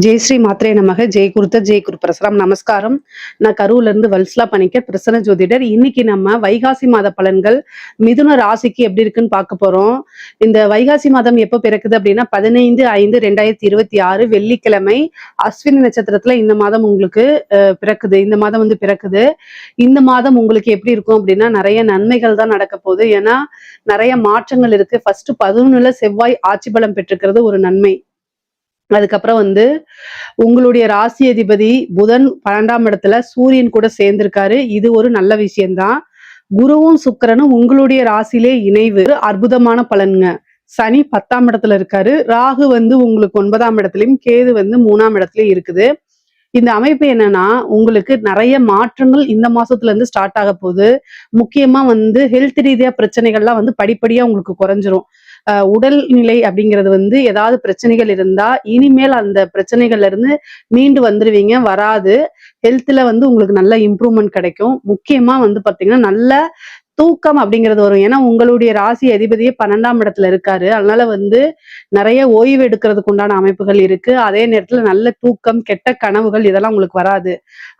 ஜெய் ஸ்ரீ மாத்ரே நமக. ஜெய் குருத்த ஜெய் குரு பிரசரம். நமஸ்காரம். நான் கரூர்ல இருந்து வல்சலா பணிக்கர், பிரசன்ன ஜோதிடர். இன்னைக்கு நம்ம வைகாசி மாத பலன்கள் மிதுன ராசிக்கு எப்படி இருக்குன்னு பார்க்க போறோம். இந்த வைகாசி மாதம் எப்போ பிறக்குது அப்படின்னா 15/5/2026 வெள்ளிக்கிழமை அஸ்வினி நட்சத்திரத்துல இந்த மாதம் உங்களுக்கு பிறக்குது. இந்த மாதம் பிறக்குது. இந்த மாதம் உங்களுக்கு எப்படி இருக்கும் அப்படின்னா நிறைய நன்மைகள் தான் நடக்க போகுது. ஏன்னா நிறைய மாற்றங்கள் இருக்கு. ஃபர்ஸ்ட் 11ல செவ்வாய் ஆட்சி பலம் பெற்றிருக்கிறது ஒரு நன்மை. அதுக்கப்புறம் உங்களுடைய ராசி அதிபதி புதன் 12ஆம் இடத்துல சூரியன் கூட சேர்ந்திருக்காரு. இது ஒரு நல்ல விஷயம்தான். குருவும் சுக்கிரனும் உங்களுடைய ராசியிலே இணைவு அற்புதமான பலன்ங்க. சனி 10ஆம் இடத்துல இருக்காரு. ராகு உங்களுக்கு 9ஆம் இடத்துலயும், கேது 3ஆம் இடத்துலயும் இருக்குது. இந்த அமைப்பு என்னன்னா உங்களுக்கு நிறைய மாற்றங்கள் இந்த மாசத்துல இருந்து ஸ்டார்ட் ஆக போகுது. முக்கியமா ஹெல்த் ரீதியா பிரச்சனைகள்லாம் படிப்படியா உங்களுக்கு குறைஞ்சிரும். உடல்நிலை அப்படிங்கிறது ஏதாவது பிரச்சனைகள் இருந்தா இனிமேல் அந்த பிரச்சனைகள்ல இருந்து மீண்டு வந்துருவீங்க. வராது. ஹெல்த்ல உங்களுக்கு நல்ல இம்ப்ரூவ்மெண்ட் கிடைக்கும். முக்கியமா பாத்தீங்கன்னா நல்ல தூக்கம் அப்படிங்கிறது வரும். ஏன்னா உங்களுடைய ராசி அதிபதியே 12ஆம் இடத்துல இருக்காரு. அதனால நிறைய ஓய்வு எடுக்கிறதுக்கு உண்டான அமைப்புகள் இருக்கு. அதே நேரத்துல நல்ல தூக்கம், கெட்ட கனவுகள் இதெல்லாம் உங்களுக்கு வராது.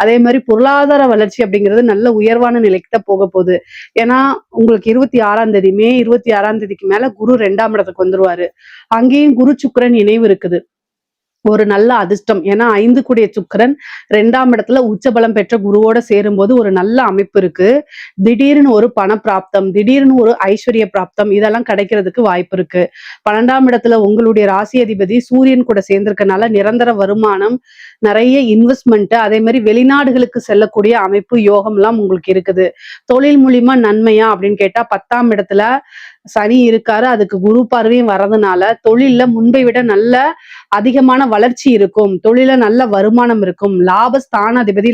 அதே மாதிரி பொருளாதார வளர்ச்சி அப்படிங்கிறது நல்ல உயர்வான நிலைக்கு தான் போக போகுது. ஏன்னா உங்களுக்கு 26ஆம் தேதி மே 26ஆம் தேதிக்கு மேல குரு 2ஆம் இடத்துக்கு வந்துருவாரு. அங்கேயும் குரு சுக்கிரன் இணைவு இருக்குது. ஒரு நல்ல அதிர்ஷ்டம். ஏன்னா 5 கூடிய சுக்கிரன் 2ஆம் இடத்துல உச்சபலம் பெற்ற குருவோட சேரும்போது ஒரு நல்ல அமைப்பு இருக்கு. திடீர்னு ஒரு பண பிராப்தம், திடீர்னு ஒரு ஐஸ்வர்ய பிராப்தம் இதெல்லாம் கிடைக்கிறதுக்கு வாய்ப்பு இருக்கு. 12ஆம் இடத்துல உங்களுடைய ராசி அதிபதி சூரியன் கூட சேர்ந்திருக்கனால நிரந்தர வருமானம், நிறைய இன்வெஸ்ட்மெண்ட், அதே மாதிரி வெளிநாடுகளுக்கு செல்லக்கூடிய அமைப்பு யோகம் எல்லாம் உங்களுக்கு இருக்குது. தொழில் மூலியமா நன்மையா அப்படின்னு கேட்டா 10ஆம் இடத்துல சனி இருக்காரு. அதுக்கு குரு பார்வையும் வர்றதுனால தொழில்ல முன்பை விட நல்ல அதிகமான வளர்ச்சி இருக்கும். தொழில நல்ல வருமானம் இருக்கும். லாபஸ்தானாதிபதி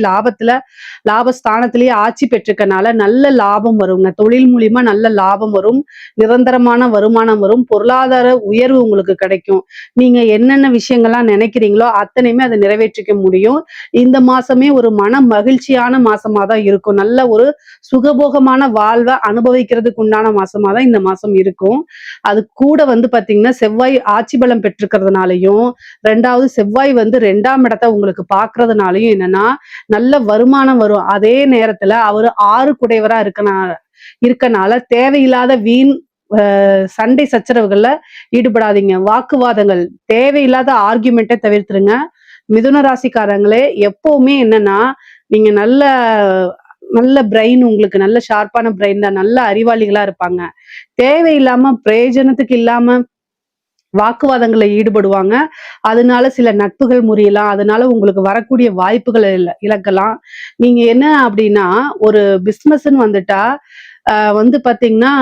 லாபஸ்தானத்திலேயே ஆட்சி பெற்றிருக்கனால நல்ல லாபம் வருங்க. தொழில் மூலியமா நல்ல லாபம் வரும். நிரந்தரமான வருமானம் வரும். பொருளாதார உயர்வு உங்களுக்கு கிடைக்கும். நீங்க என்னென்ன விஷயங்கள்லாம் நினைக்கிறீங்களோ அத்தனையுமே அதை நிறைவேற்றிக்க முடியும். இந்த மாசமே ஒரு மன மகிழ்ச்சியான மாசமா தான் இருக்கும். நல்ல ஒரு சுகபோகமான வாழ்வை அனுபவிக்கிறதுக்கு உண்டான மாசமா தான் இந்த மாசம் இருக்கும். அது கூட பாத்தீங்கன்னா செவ்வாய் ஆட்சி பலம் பெற்றிருக்கிறதுனாலையும், 2வது செவ்வாய் 2ஆம் இடத்தை உங்களுக்கு பாக்குறதுனாலையும் என்னன்னா நல்ல வருமானம் வரும். அதே நேரத்துல அவரு 6 குடையவரா இருக்கனால தேவையில்லாத வீண் சண்டை சச்சரவுகள்ல ஈடுபடாதீங்க. வாக்குவாதங்கள், தேவையில்லாத ஆர்கியூமெண்ட்டை தவிர்த்துருங்க. மிதுன ராசிக்காரங்களே எப்பவுமே என்னன்னா நீங்க நல்ல நல்ல பிரெயின், உங்களுக்கு நல்ல ஷார்ப்பான பிரெயின் தான். நல்ல அறிவாளிகளா இருப்பாங்க. தேவையில்லாம பிரயோஜனத்துக்கு இல்லாம வாக்குவாதங்களை ஈடுபடுவாங்க. அதனால சில நட்புகள் முறியலாம். அதனால உங்களுக்கு வரக்கூடிய வாய்ப்புகளை இழக்கலாம். நீங்க என்ன அப்படின்னா ஒரு பிசினஸ்ன்னு வந்துட்டா பாத்தீங்கன்னா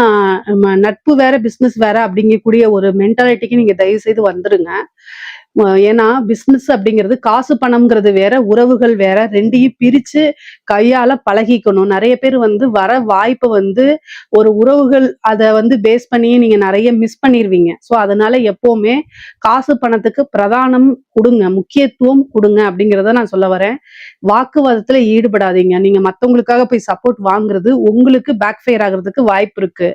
நட்பு வேற பிசினஸ் வேற அப்படிங்கக்கூடிய ஒரு மென்டாலிட்டிக்கு நீங்க தயவு செய்து வந்துருங்க. ஏன்னா பிசினஸ் அப்படிங்கிறது காசு பணம்ங்கிறது வேற, உறவுகள் வேற. 2யும் பிரிச்சு கையால பழகிக்கணும். நிறைய பேர் வர வாய்ப்பை ஒரு உறவுகள் அதை பேஸ் பண்ணி நீங்க நிறைய மிஸ் பண்ணிருவீங்க. ஸோ அதனால எப்பவுமே காசு பணத்துக்கு பிரதானம் கொடுங்க, முக்கியத்துவம் கொடுங்க அப்படிங்கிறத நான் சொல்ல வரேன். வாக்குவாதத்துல ஈடுபடாதீங்க. நீங்க மத்தவங்களுக்காக போய் சப்போர்ட் வாங்குறது உங்களுக்கு பேக் ஃபயர் ஆகுறதுக்கு வாய்ப்பு இருக்கு.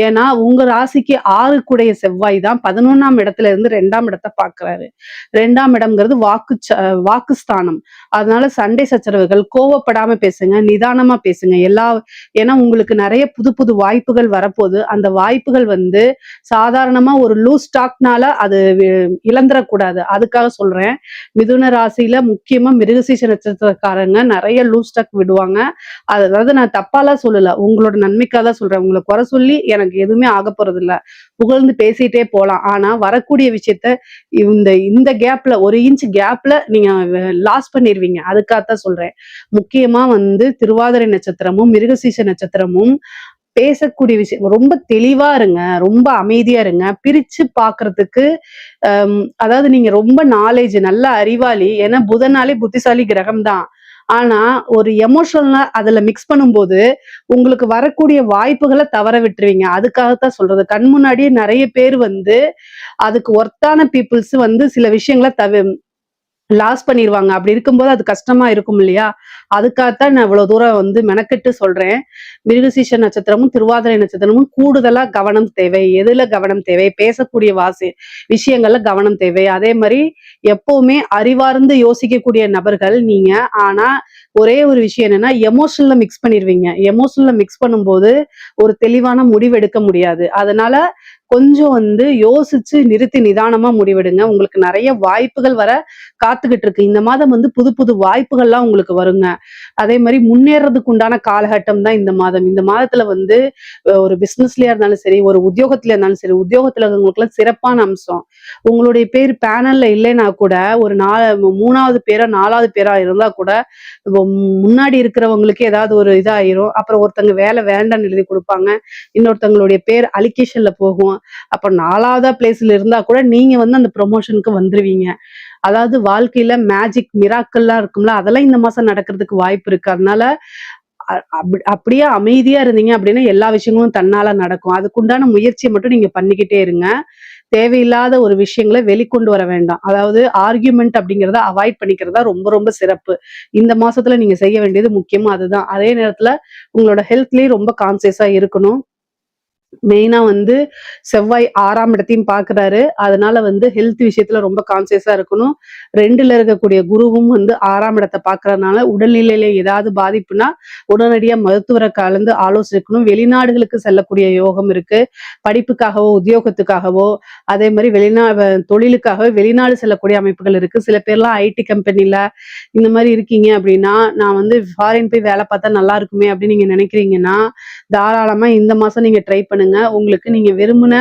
ஏன்னா உங்க ராசிக்கு 6 கூடைய செவ்வாய் தான் 11ஆம் இடத்துல இருந்து 2ஆம் இடத்தை பாக்குறாரு. 2ஆம் இடம்ங்கிறது வாக்குஸ்தானம். அதனால சண்டை சச்சரவுகள், கோவப்படாம பேசுங்க, நிதானமா பேசுங்க. ஏன்னா உங்களுக்கு நிறைய புது புது வாய்ப்புகள் வரப்போகுது. அந்த வாய்ப்புகள் சாதாரணமா ஒரு லூஸ் ஸ்டாக்னால அது இழந்துடக்கூடாது. அதுக்காக சொல்றேன். மிதுன ராசியில முக்கியமா மிருகசீஷ நட்சத்திரக்காரங்க நிறைய லூஸ் ஸ்டாக் விடுவாங்க. அதாவது நான் தப்பாலாம் சொல்லல, உங்களோட நன்மைக்காக தான் சொல்றேன். உங்களை குறை சொல்லி எனக்கு எதுவுமே ஆக போறது இல்ல. புகழ்ந்து பேசிட்டே போலாம். ஆனா வரக்கூடிய விஷயத்த இந்த கேப்ல 1 இன்ச் கேப்ல நீங்க லாஸ் பண்ணிருவீங்க. அதுக்காகத்தான் சொல்றேன். முக்கியமா திருவாதிரை நட்சத்திரமும் மிருகசீஷ நட்சத்திரமும் பேசக்கூடிய விஷயம் ரொம்ப தெளிவா இருங்க. ரொம்ப அமைதியா இருங்க. பிரிச்சு பாக்குறதுக்கு அதாவது நீங்க ரொம்ப நாலேஜ், நல்ல அறிவாளி. ஏன்னா புதனாலே புத்திசாலி கிரகம் தான். ஆனா ஒரு எமோஷனலா அதுல மிக்ஸ் பண்ணும்போது உங்களுக்கு வரக்கூடிய வாய்ப்புகளை தவற விட்டுருவீங்க. அதுக்காகத்தான் சொல்றது. கண் முன்னாடியே நிறைய பேர் அதுக்கு ஒர்த்தான பீப்புள்ஸ் சில விஷயங்களை லாஸ் பண்ணிருவாங்க. அப்படி இருக்கும்போது அது கஷ்டமா இருக்கும் இல்லையா? அதுக்காகத்தான் நான் இவ்வளவு தூரம் வந்து மெனக்கெட்டு சொல்றேன். மிருகசீரிஷ நட்சத்திரமும், திருவாதிரை நட்சத்திரமும் கூடுதலா கவனம் தேவை. எதுல கவனம் தேவை? பேசக்கூடிய விஷயங்கள்ல கவனம் தேவை. அதே மாரி எப்பவுமே அறிவார்ந்து யோசிக்கக்கூடிய நபர்கள் நீங்க. ஆனா, ஒரே ஒரு விஷயம் என்னன்னா, எமோஷனல்ல மிக்ஸ் பண்ணிருவீங்க. எமோஷனல்ல மிக்ஸ் பண்ணும்போது, ஒரு தெளிவான முடிவு எடுக்க முடியாது. அதனால கொஞ்சம் வந்து யோசிச்சு நிறுத்தி நிதானமா முடிவெடுங்க. உங்களுக்கு நெறைய வாய்ப்புகள் வர காத்துக்கிட்டு இருக்கு. இந்த மாதம் வந்து புது புது வாய்ப்புகள்லாம் உங்களுக்கு வருங்க. அதே மாரி முன்னேறதுக்கு உண்டான காலகட்டம் தான் இந்த மாதம். இந்த மாதத்துல வந்து ஒரு பிசினஸ்லயா இருந்தாலும் சரி, ஒரு உத்தியோகத்துல இருந்தாலும் சரி, உத்தியோகத்துல இருக்கவங்களுக்குலாம் சிறப்பான அம்சம். உங்களுடைய பேர் பேனல்ல இல்லைன்னா கூட, ஒரு 3வது பேரா, 4வது பேரா இருந்தா கூட, இப்போ முன்னாடி இருக்கிறவங்களுக்கு ஏதாவது ஒரு இதாயிரும். அப்புறம் ஒருத்தங்க வேலை வேண்டான்னு எழுதி குடுப்பாங்க. இன்னொருத்தவங்களுடைய பேர் அலிகேஷன்ல போகும். அப்ப 4வதா பிளேஸ்ல இருந்தா கூட நீங்க வந்து அந்த ப்ரொமோஷனுக்கு வந்துருவீங்க. அதாவது வாழ்க்கையில மேஜிக் மிராக்கிள்லாம் இருக்கும்ல, அதெல்லாம் இந்த மாசம் நடக்கிறதுக்கு வாய்ப்பு இருக்கு. அதனால அப்படியே அமைதியா இருந்தீங்க அப்படின்னா, எல்லா விஷயங்களும் தன்னால நடக்கும். அதுக்குண்டான முயற்சிய மட்டும் நீங்க பண்ணிக்கிட்டே இருங்க. தேவையில்லாத ஒரு விஷயங்கள வெளிக்கொண்டு வர வேண்டாம். அதாவது ஆர்கியூமென்ட் அப்படிங்கிறத அவாய்ட் பண்ணிக்கிறது தான் ரொம்ப ரொம்ப சிறப்பு. இந்த மாசத்துல நீங்க செய்ய வேண்டியது முக்கியமா அதுதான். அதே நேரத்துல உங்களோட ஹெல்த்லயும் ரொம்ப கான்ஷியஸா இருக்கணும். மெயினா வந்து செவ்வாய் 6ஆம் இடத்தையும் பார்க்குறாரு. அதனால வந்து ஹெல்த் விஷயத்துல ரொம்ப கான்ஷியஸா இருக்கணும். 2ல இருக்கக்கூடிய குருவும் வந்து 6ஆம் இடத்த பார்க்கறதுனால உடல்நிலையில ஏதாவது பாதிப்புனா, உடனடியா மருத்துவர கலந்து ஆலோசிக்கணும். வெளிநாடுகளுக்கு செல்லக்கூடிய யோகம் இருக்கு. படிப்புக்காகவோ, உத்தியோகத்துக்காகவோ, அதே மாரி தொழிலுக்காகவே வெளிநாடு செல்லக்கூடிய அமைப்புகள் இருக்கு. சில பேர்லாம் ஐடி கம்பெனில இந்த மாரி இருக்கீங்க அப்படின்னா, நான் வந்து ஃபாரின் போய் வேலை பார்த்தா நல்லா இருக்குமே அப்படின்னு நீங்க நினைக்கிறீங்கன்னா, தாராளமா இந்த மாசம் நீங்க ட்ரை பண்ணுங்க. உங்களுக்கு நீங்க விரும்பின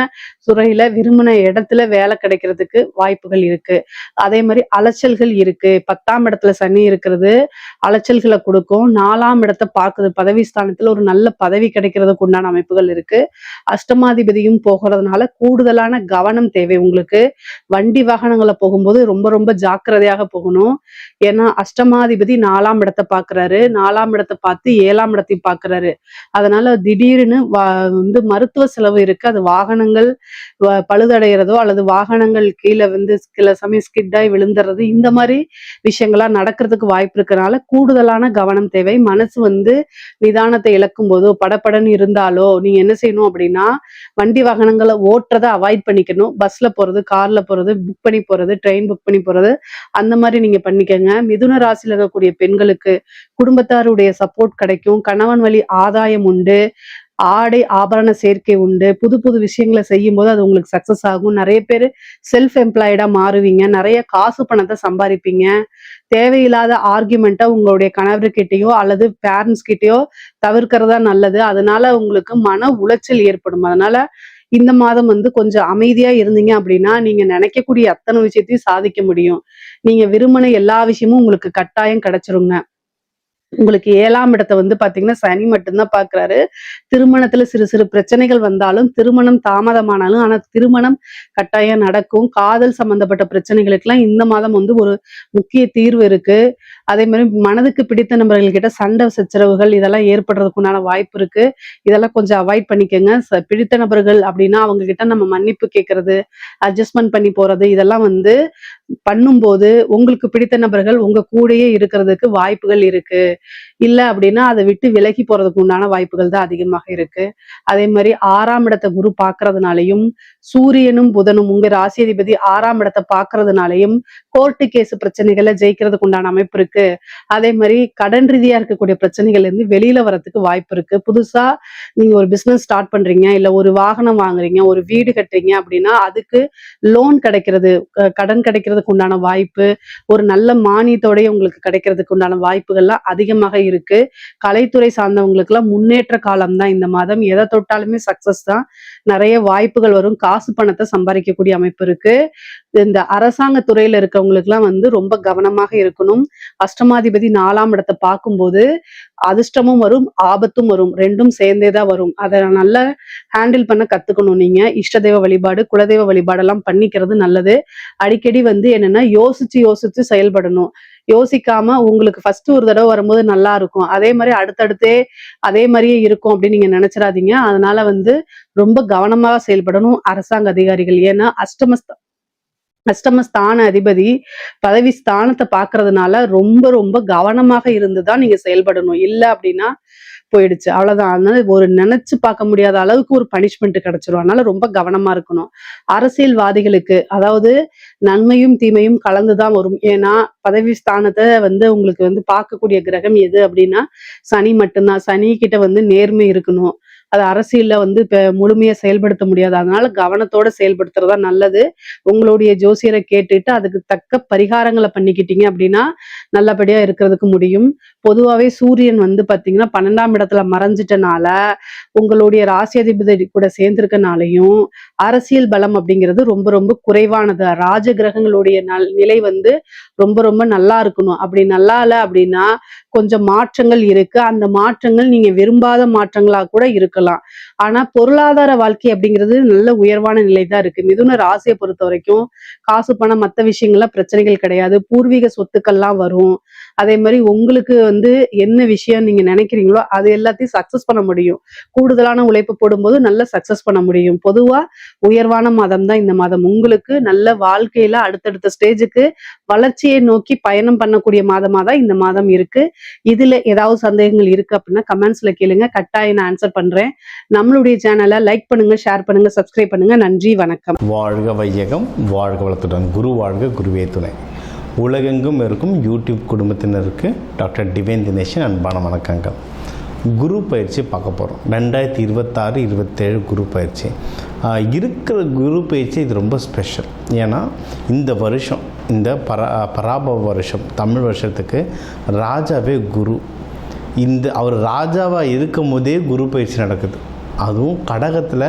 துறையில, விரும்பின இடத்துல வேலை கிடைக்கிறதுக்கு வாய்ப்புகள் இருக்கு. அதே மாரி அலைச்சல்கள் இருக்கு. 10ஆம் இடத்துல சனி இருக்கிறது அலைச்சல்கள குடுக்கும். 4ஆம் இடத்த பாக்குது. பதவி ஸ்தானத்துல ஒரு நல்ல பதவி கிடைக்கிறதுக்கு உண்டான அமைப்புகள் இருக்கு. அஷ்டமாதிபதியும் போகிறதுனால கூடுதலான கவனம் தேவை உங்களுக்கு. வண்டி வாகனங்கள்ல போகும்போது ரொம்ப ரொம்ப ஜாக்கிரதையாக போகணும். ஏன்னா அஷ்டமாதிபதி 4ஆம் இடத்த பாக்குறாரு. 4ஆம் இடத்த பார்த்து 7ஆம் இடத்தையும் பாக்குறாரு. அதனால திடீர்னு வந்து மருத்துவ செலவு இருக்கு. அது வாகனங்கள் பழுதடைகிறதோ அல்லது வாகனங்கள் கீழ வந்து சில சமயம் ஸ்கிட் ஆயி விழுந்துறது, இந்த மாரி விஷயங்கள்லாம் நடக்கிறதுக்கு வாய்ப்பு இருக்கனால கூடுதலான கவனம் தேவை. மனசு வந்து நிதானத்தை இழக்கும்போதோ, படபடன்னு இருந்தாலோ, நீங்க என்ன செய்யணும் அப்படின்னா, வண்டி வாகனங்கள ஓட்டுறத அவாய்ட் பண்ணிக்கணும். பஸ்ல போறது, கார்ல போறது, புக் பண்ணி போறது, ட்ரெயின் புக் பண்ணி போறது, அந்த மாரி நீங்க பண்ணிக்கங்க. மிதுன ராசியில இருக்கக்கூடிய பெண்களுக்கு குடும்பத்தாருடைய சப்போர்ட் கிடைக்கும். கணவன் வழி ஆதாயம் உண்டு. ஆடை ஆபரண சேர்க்கை உண்டு. புது புது விஷயங்கள செய்யும்போது அது உங்களுக்கு சக்சஸ் ஆகும். நெறைய பேரு செல்ஃப் எம்ப்ளாய்டா மாறுவீங்க. நெறைய காசு பணத்த சம்பாரிப்பீங்க. தேவையில்லாத ஆர்கியூமென்ட்ட உங்களுடைய கணவர்கிட்டயோ அல்லது பேரண்ட்ஸ் கிட்டயோ தவிர்க்கிறது தான் நல்லது. அதனால உங்களுக்கு மன உளைச்சல் ஏற்படும். அதனால இந்த மாதம் வந்து கொஞ்சம் அமைதியா இருந்தீங்க அப்படின்னா, நீங்க நெனைக்கக்கூடிய அத்தன விஷயத்தையும் சாதிக்க முடியும். நீங்க விரும்பின எல்லா விஷயமும் உங்களுக்கு கட்டாயம் கிடைச்சிருங்க. உங்களுக்கு 7ஆம் இடத்த வந்து பாத்தீங்கன்னா, சனி மட்டும் தான் பார்க்குறாரு. திருமணத்துல சிறு சிறு பிரச்சனைகள் வந்தாலும், திருமணம் தாமதமானாலும், ஆனா திருமணம் கட்டாயம் நடக்கும். காதல் சம்பந்தப்பட்ட பிரச்சனைகளுக்கெல்லாம் இந்த மாதம் வந்து ஒரு முக்கிய தீர்வு இருக்கு. அதே மாரி மனதுக்கு பிடித்த நபர்கள் கிட்ட சண்டை சச்சரவுகள் இதெல்லாம் ஏற்படுறதுக்கு உண்டான வாய்ப்பு இருக்கு. இதெல்லாம் கொஞ்சம் அவாய்ட் பண்ணிக்கங்க. பிடித்த நபர்கள் அப்படின்னா, அவங்க கிட்ட நம்ம மன்னிப்பு கேட்கறது, அட்ஜஸ்ட்மென்ட் பண்ணி போறது, இதெல்லாம் வந்து பண்ணும்போது, உங்களுக்கு பிடித்த நபர்கள் உங்க கூடயே இருக்கிறதுக்கு வாய்ப்புகள் இருக்கு. இல்ல அப்படின்னா, அத விட்டு விலகி போறதுக்கு உண்டான வாய்ப்புகள் தான் அதிகமாக இருக்கு. அதே மாரி 6ஆம் இடத்த குரு பார்க்கறதுனாலயும், சூரியனும், புதனும் உங்க ராசி அதிபதி 6ஆம் இடத்த பார்க்கறதுனாலயும், கோர்ட்டு கேஸ் பிரச்சனைகள்ல ஜெயிக்கிறதுக்கு உண்டான அமைப்பு இருக்கு. அதே மாரி கடன் ரீதியா இருக்கக்கூடிய பிரச்சனைகள்ல இருந்து வெளியில வரதுக்கு வாய்ப்பு இருக்கு. புதுசா நீங்க ஒரு பிசினஸ் ஸ்டார்ட் பண்றீங்க, இல்ல ஒரு வாகனம் வாங்குறீங்க, ஒரு வீடு கட்டுறீங்க அப்படின்னா, அதுக்கு லோன் கிடைக்கிறது, கடன் கிடைக்கிறதுக்கு உண்டான வாய்ப்பு, ஒரு நல்ல மானியத்தோடயே உங்களுக்கு கிடைக்கிறதுக்கு உண்டான வாய்ப்புகள்லாம் அதிகமாக இருக்கு. கலைத்துறை சார்ந்தவங்களுக்குலாம் முன்னேற்ற காலம் தான் இந்த மாதம். எத தொட்டாலுமே சக்சஸ் தான். நெறைய வாய்ப்புகள் வரும். காசு பணத்த சம்பாரிக்கக்கூடிய அமைப்பு இருக்கு. இந்த அரசாங்க துறையில இருக்கவங்களுக்குலாம் வந்து ரொம்ப கவனமாக இருக்கணும். அஷ்டமாதிபதி 4ஆம் இடத்த பார்க்கும்போது, அதிர்ஷ்டமும் வரும், ஆபத்தும் வரும். 2ம் சேர்ந்தே தான் வரும். அத நல்லா ஹேண்டில் பண்ண கத்துக்கணும் நீங்க. இஷ்ட தெய்வ வழிபாடு, குலதெய்வ வழிபாடெல்லாம் பண்ணிக்கிறது நல்லது. அடிக்கடி வந்து என்னன்னா, யோசிச்சு யோசிச்சு செயல்படணும். யோசிக்காம உங்களுக்கு ஃபர்ஸ்ட் ஒரு தடவ வரும்போது நல்லா இருக்கும். அதே மாரி அடுத்தடுத்தே அதே மாரியே இருக்கும் அப்படின்னு நீங்க நெனச்சிராதீங்க. அதனால வந்து ரொம்ப கவனமா செயல்படணும் அரசாங்க அதிகாரிகள். ஏன்னா அஷ்டமஸ்தான அதிபதி பதவி ஸ்தானத்தை பார்க்கறதுனால ரொம்ப ரொம்ப கவனமாக இருந்துதான் நீங்க செயல்படணும். இல்ல அப்படின்னா போயிடுச்சு, அவ்வளவுதான். அதனால ஒரு நினைச்சு பார்க்க முடியாத அளவுக்கு ஒரு பனிஷ்மெண்ட் கிடைச்சிரும். அதனால ரொம்ப கவனமா இருக்கணும். அரசியல்வாதிகளுக்கு அதாவது நன்மையும் தீமையும் கலந்துதான் வரும். ஏன்னா பதவி ஸ்தானத்தை உங்களுக்கு பார்க்கக்கூடிய கிரகம் எது அப்படின்னா சனி மட்டும்தான். சனி கிட்ட நேர்மை இருக்கணும். அது அரசியல்ல இப்ப முழுமையா செயல்படுத்த முடியாது. அதனால கவனத்தோட செயல்படுத்துறதா நல்லது. உங்களுடைய ஜோசியரை கேட்டுட்டு அதுக்கு தக்க பரிகாரங்களை பண்ணிக்கிட்டீங்க அப்படின்னா நல்லபடியா இருக்கிறதுக்கு முடியும். பொதுவாவே சூரியன் பாத்தீங்கன்னா 12ஆம் இடத்துல மறைஞ்சிட்டனால உங்களுடைய ராசி அதிபதி கூட சேர்ந்திருக்கனாலையும் அரசியல் பலம் அப்படிங்கிறது ரொம்ப ரொம்ப குறைவானது. ராஜ கிரகங்களுடைய நிலை ரொம்ப ரொம்ப நல்லா இருக்கணும். அப்படி நல்லா இல்ல அப்படின்னா கொஞ்சம் மாற்றங்கள் இருக்கு. அந்த மாற்றங்கள் நீங்க விரும்பாத மாற்றங்களா கூட இருக்கலாம். ஆனா பொருளாதார வாழ்க்கை அப்படிங்கிறது நல்ல உயர்வான நிலை தான் இருக்கு. மிதுன ராசியை பொறுத்த வரைக்கும் காசு பணம் மத்த விஷயங்கள்ல பிரச்சனைகள் கிடையாது. பூர்வீக சொத்துக்கள்லாம் வரும். அதே மாதிரி உங்களுக்கு என்ன விஷயம் நீங்க நினைக்கிறீங்களோ அது எல்லாத்தையும் சக்சஸ் பண்ண முடியும். கூடுதலான உழைப்பு போடும்போது நல்ல சக்சஸ் பண்ண முடியும். பொதுவா உயர்வான மாதம் தான் இந்த மாதம். உங்களுக்கு நல்ல வாழ்க்கையில அடுத்தடுத்த ஸ்டேஜுக்கு வளர்ச்சியை நோக்கி பயணம் பண்ணக்கூடிய மாதமா தான் இந்த மாதம் இருக்கு. இதுல ஏதாவது சந்தேகங்கள் இருக்கு அப்படின்னா கமெண்ட்ஸ்ல கேளுங்க, கட்டாயம் நான் ஆன்சர் பண்றேன். நம்மளுடைய சேனலை லைக் பண்ணுங்க, ஷேர் பண்ணுங்க, சப்ஸ்கிரைப் பண்ணுங்க. நன்றி, வணக்கம். வாழ்க வையகம், வாழ்க வளத்துடன். குரு வாழ்க, குருவே துணை. உலகெங்கும் இருக்கும் யூடியூப் குடும்பத்தினருக்கு டாக்டர் டிவைன் தினேஷன் அன்பான வணக்கங்கள். குரு பயிற்சி பார்க்க போகிறோம். 2026-27 குரு பயிற்சி இருக்கிற குரு பயிற்சி இது ரொம்ப ஸ்பெஷல். ஏன்னா இந்த வருஷம், இந்த பராபவ வருஷம், தமிழ் வருஷத்துக்கு ராஜாவே குரு. அவர் ராஜாவாக இருக்கும் போதே குரு பயிற்சி நடக்குது. அதுவும் கடகத்தில்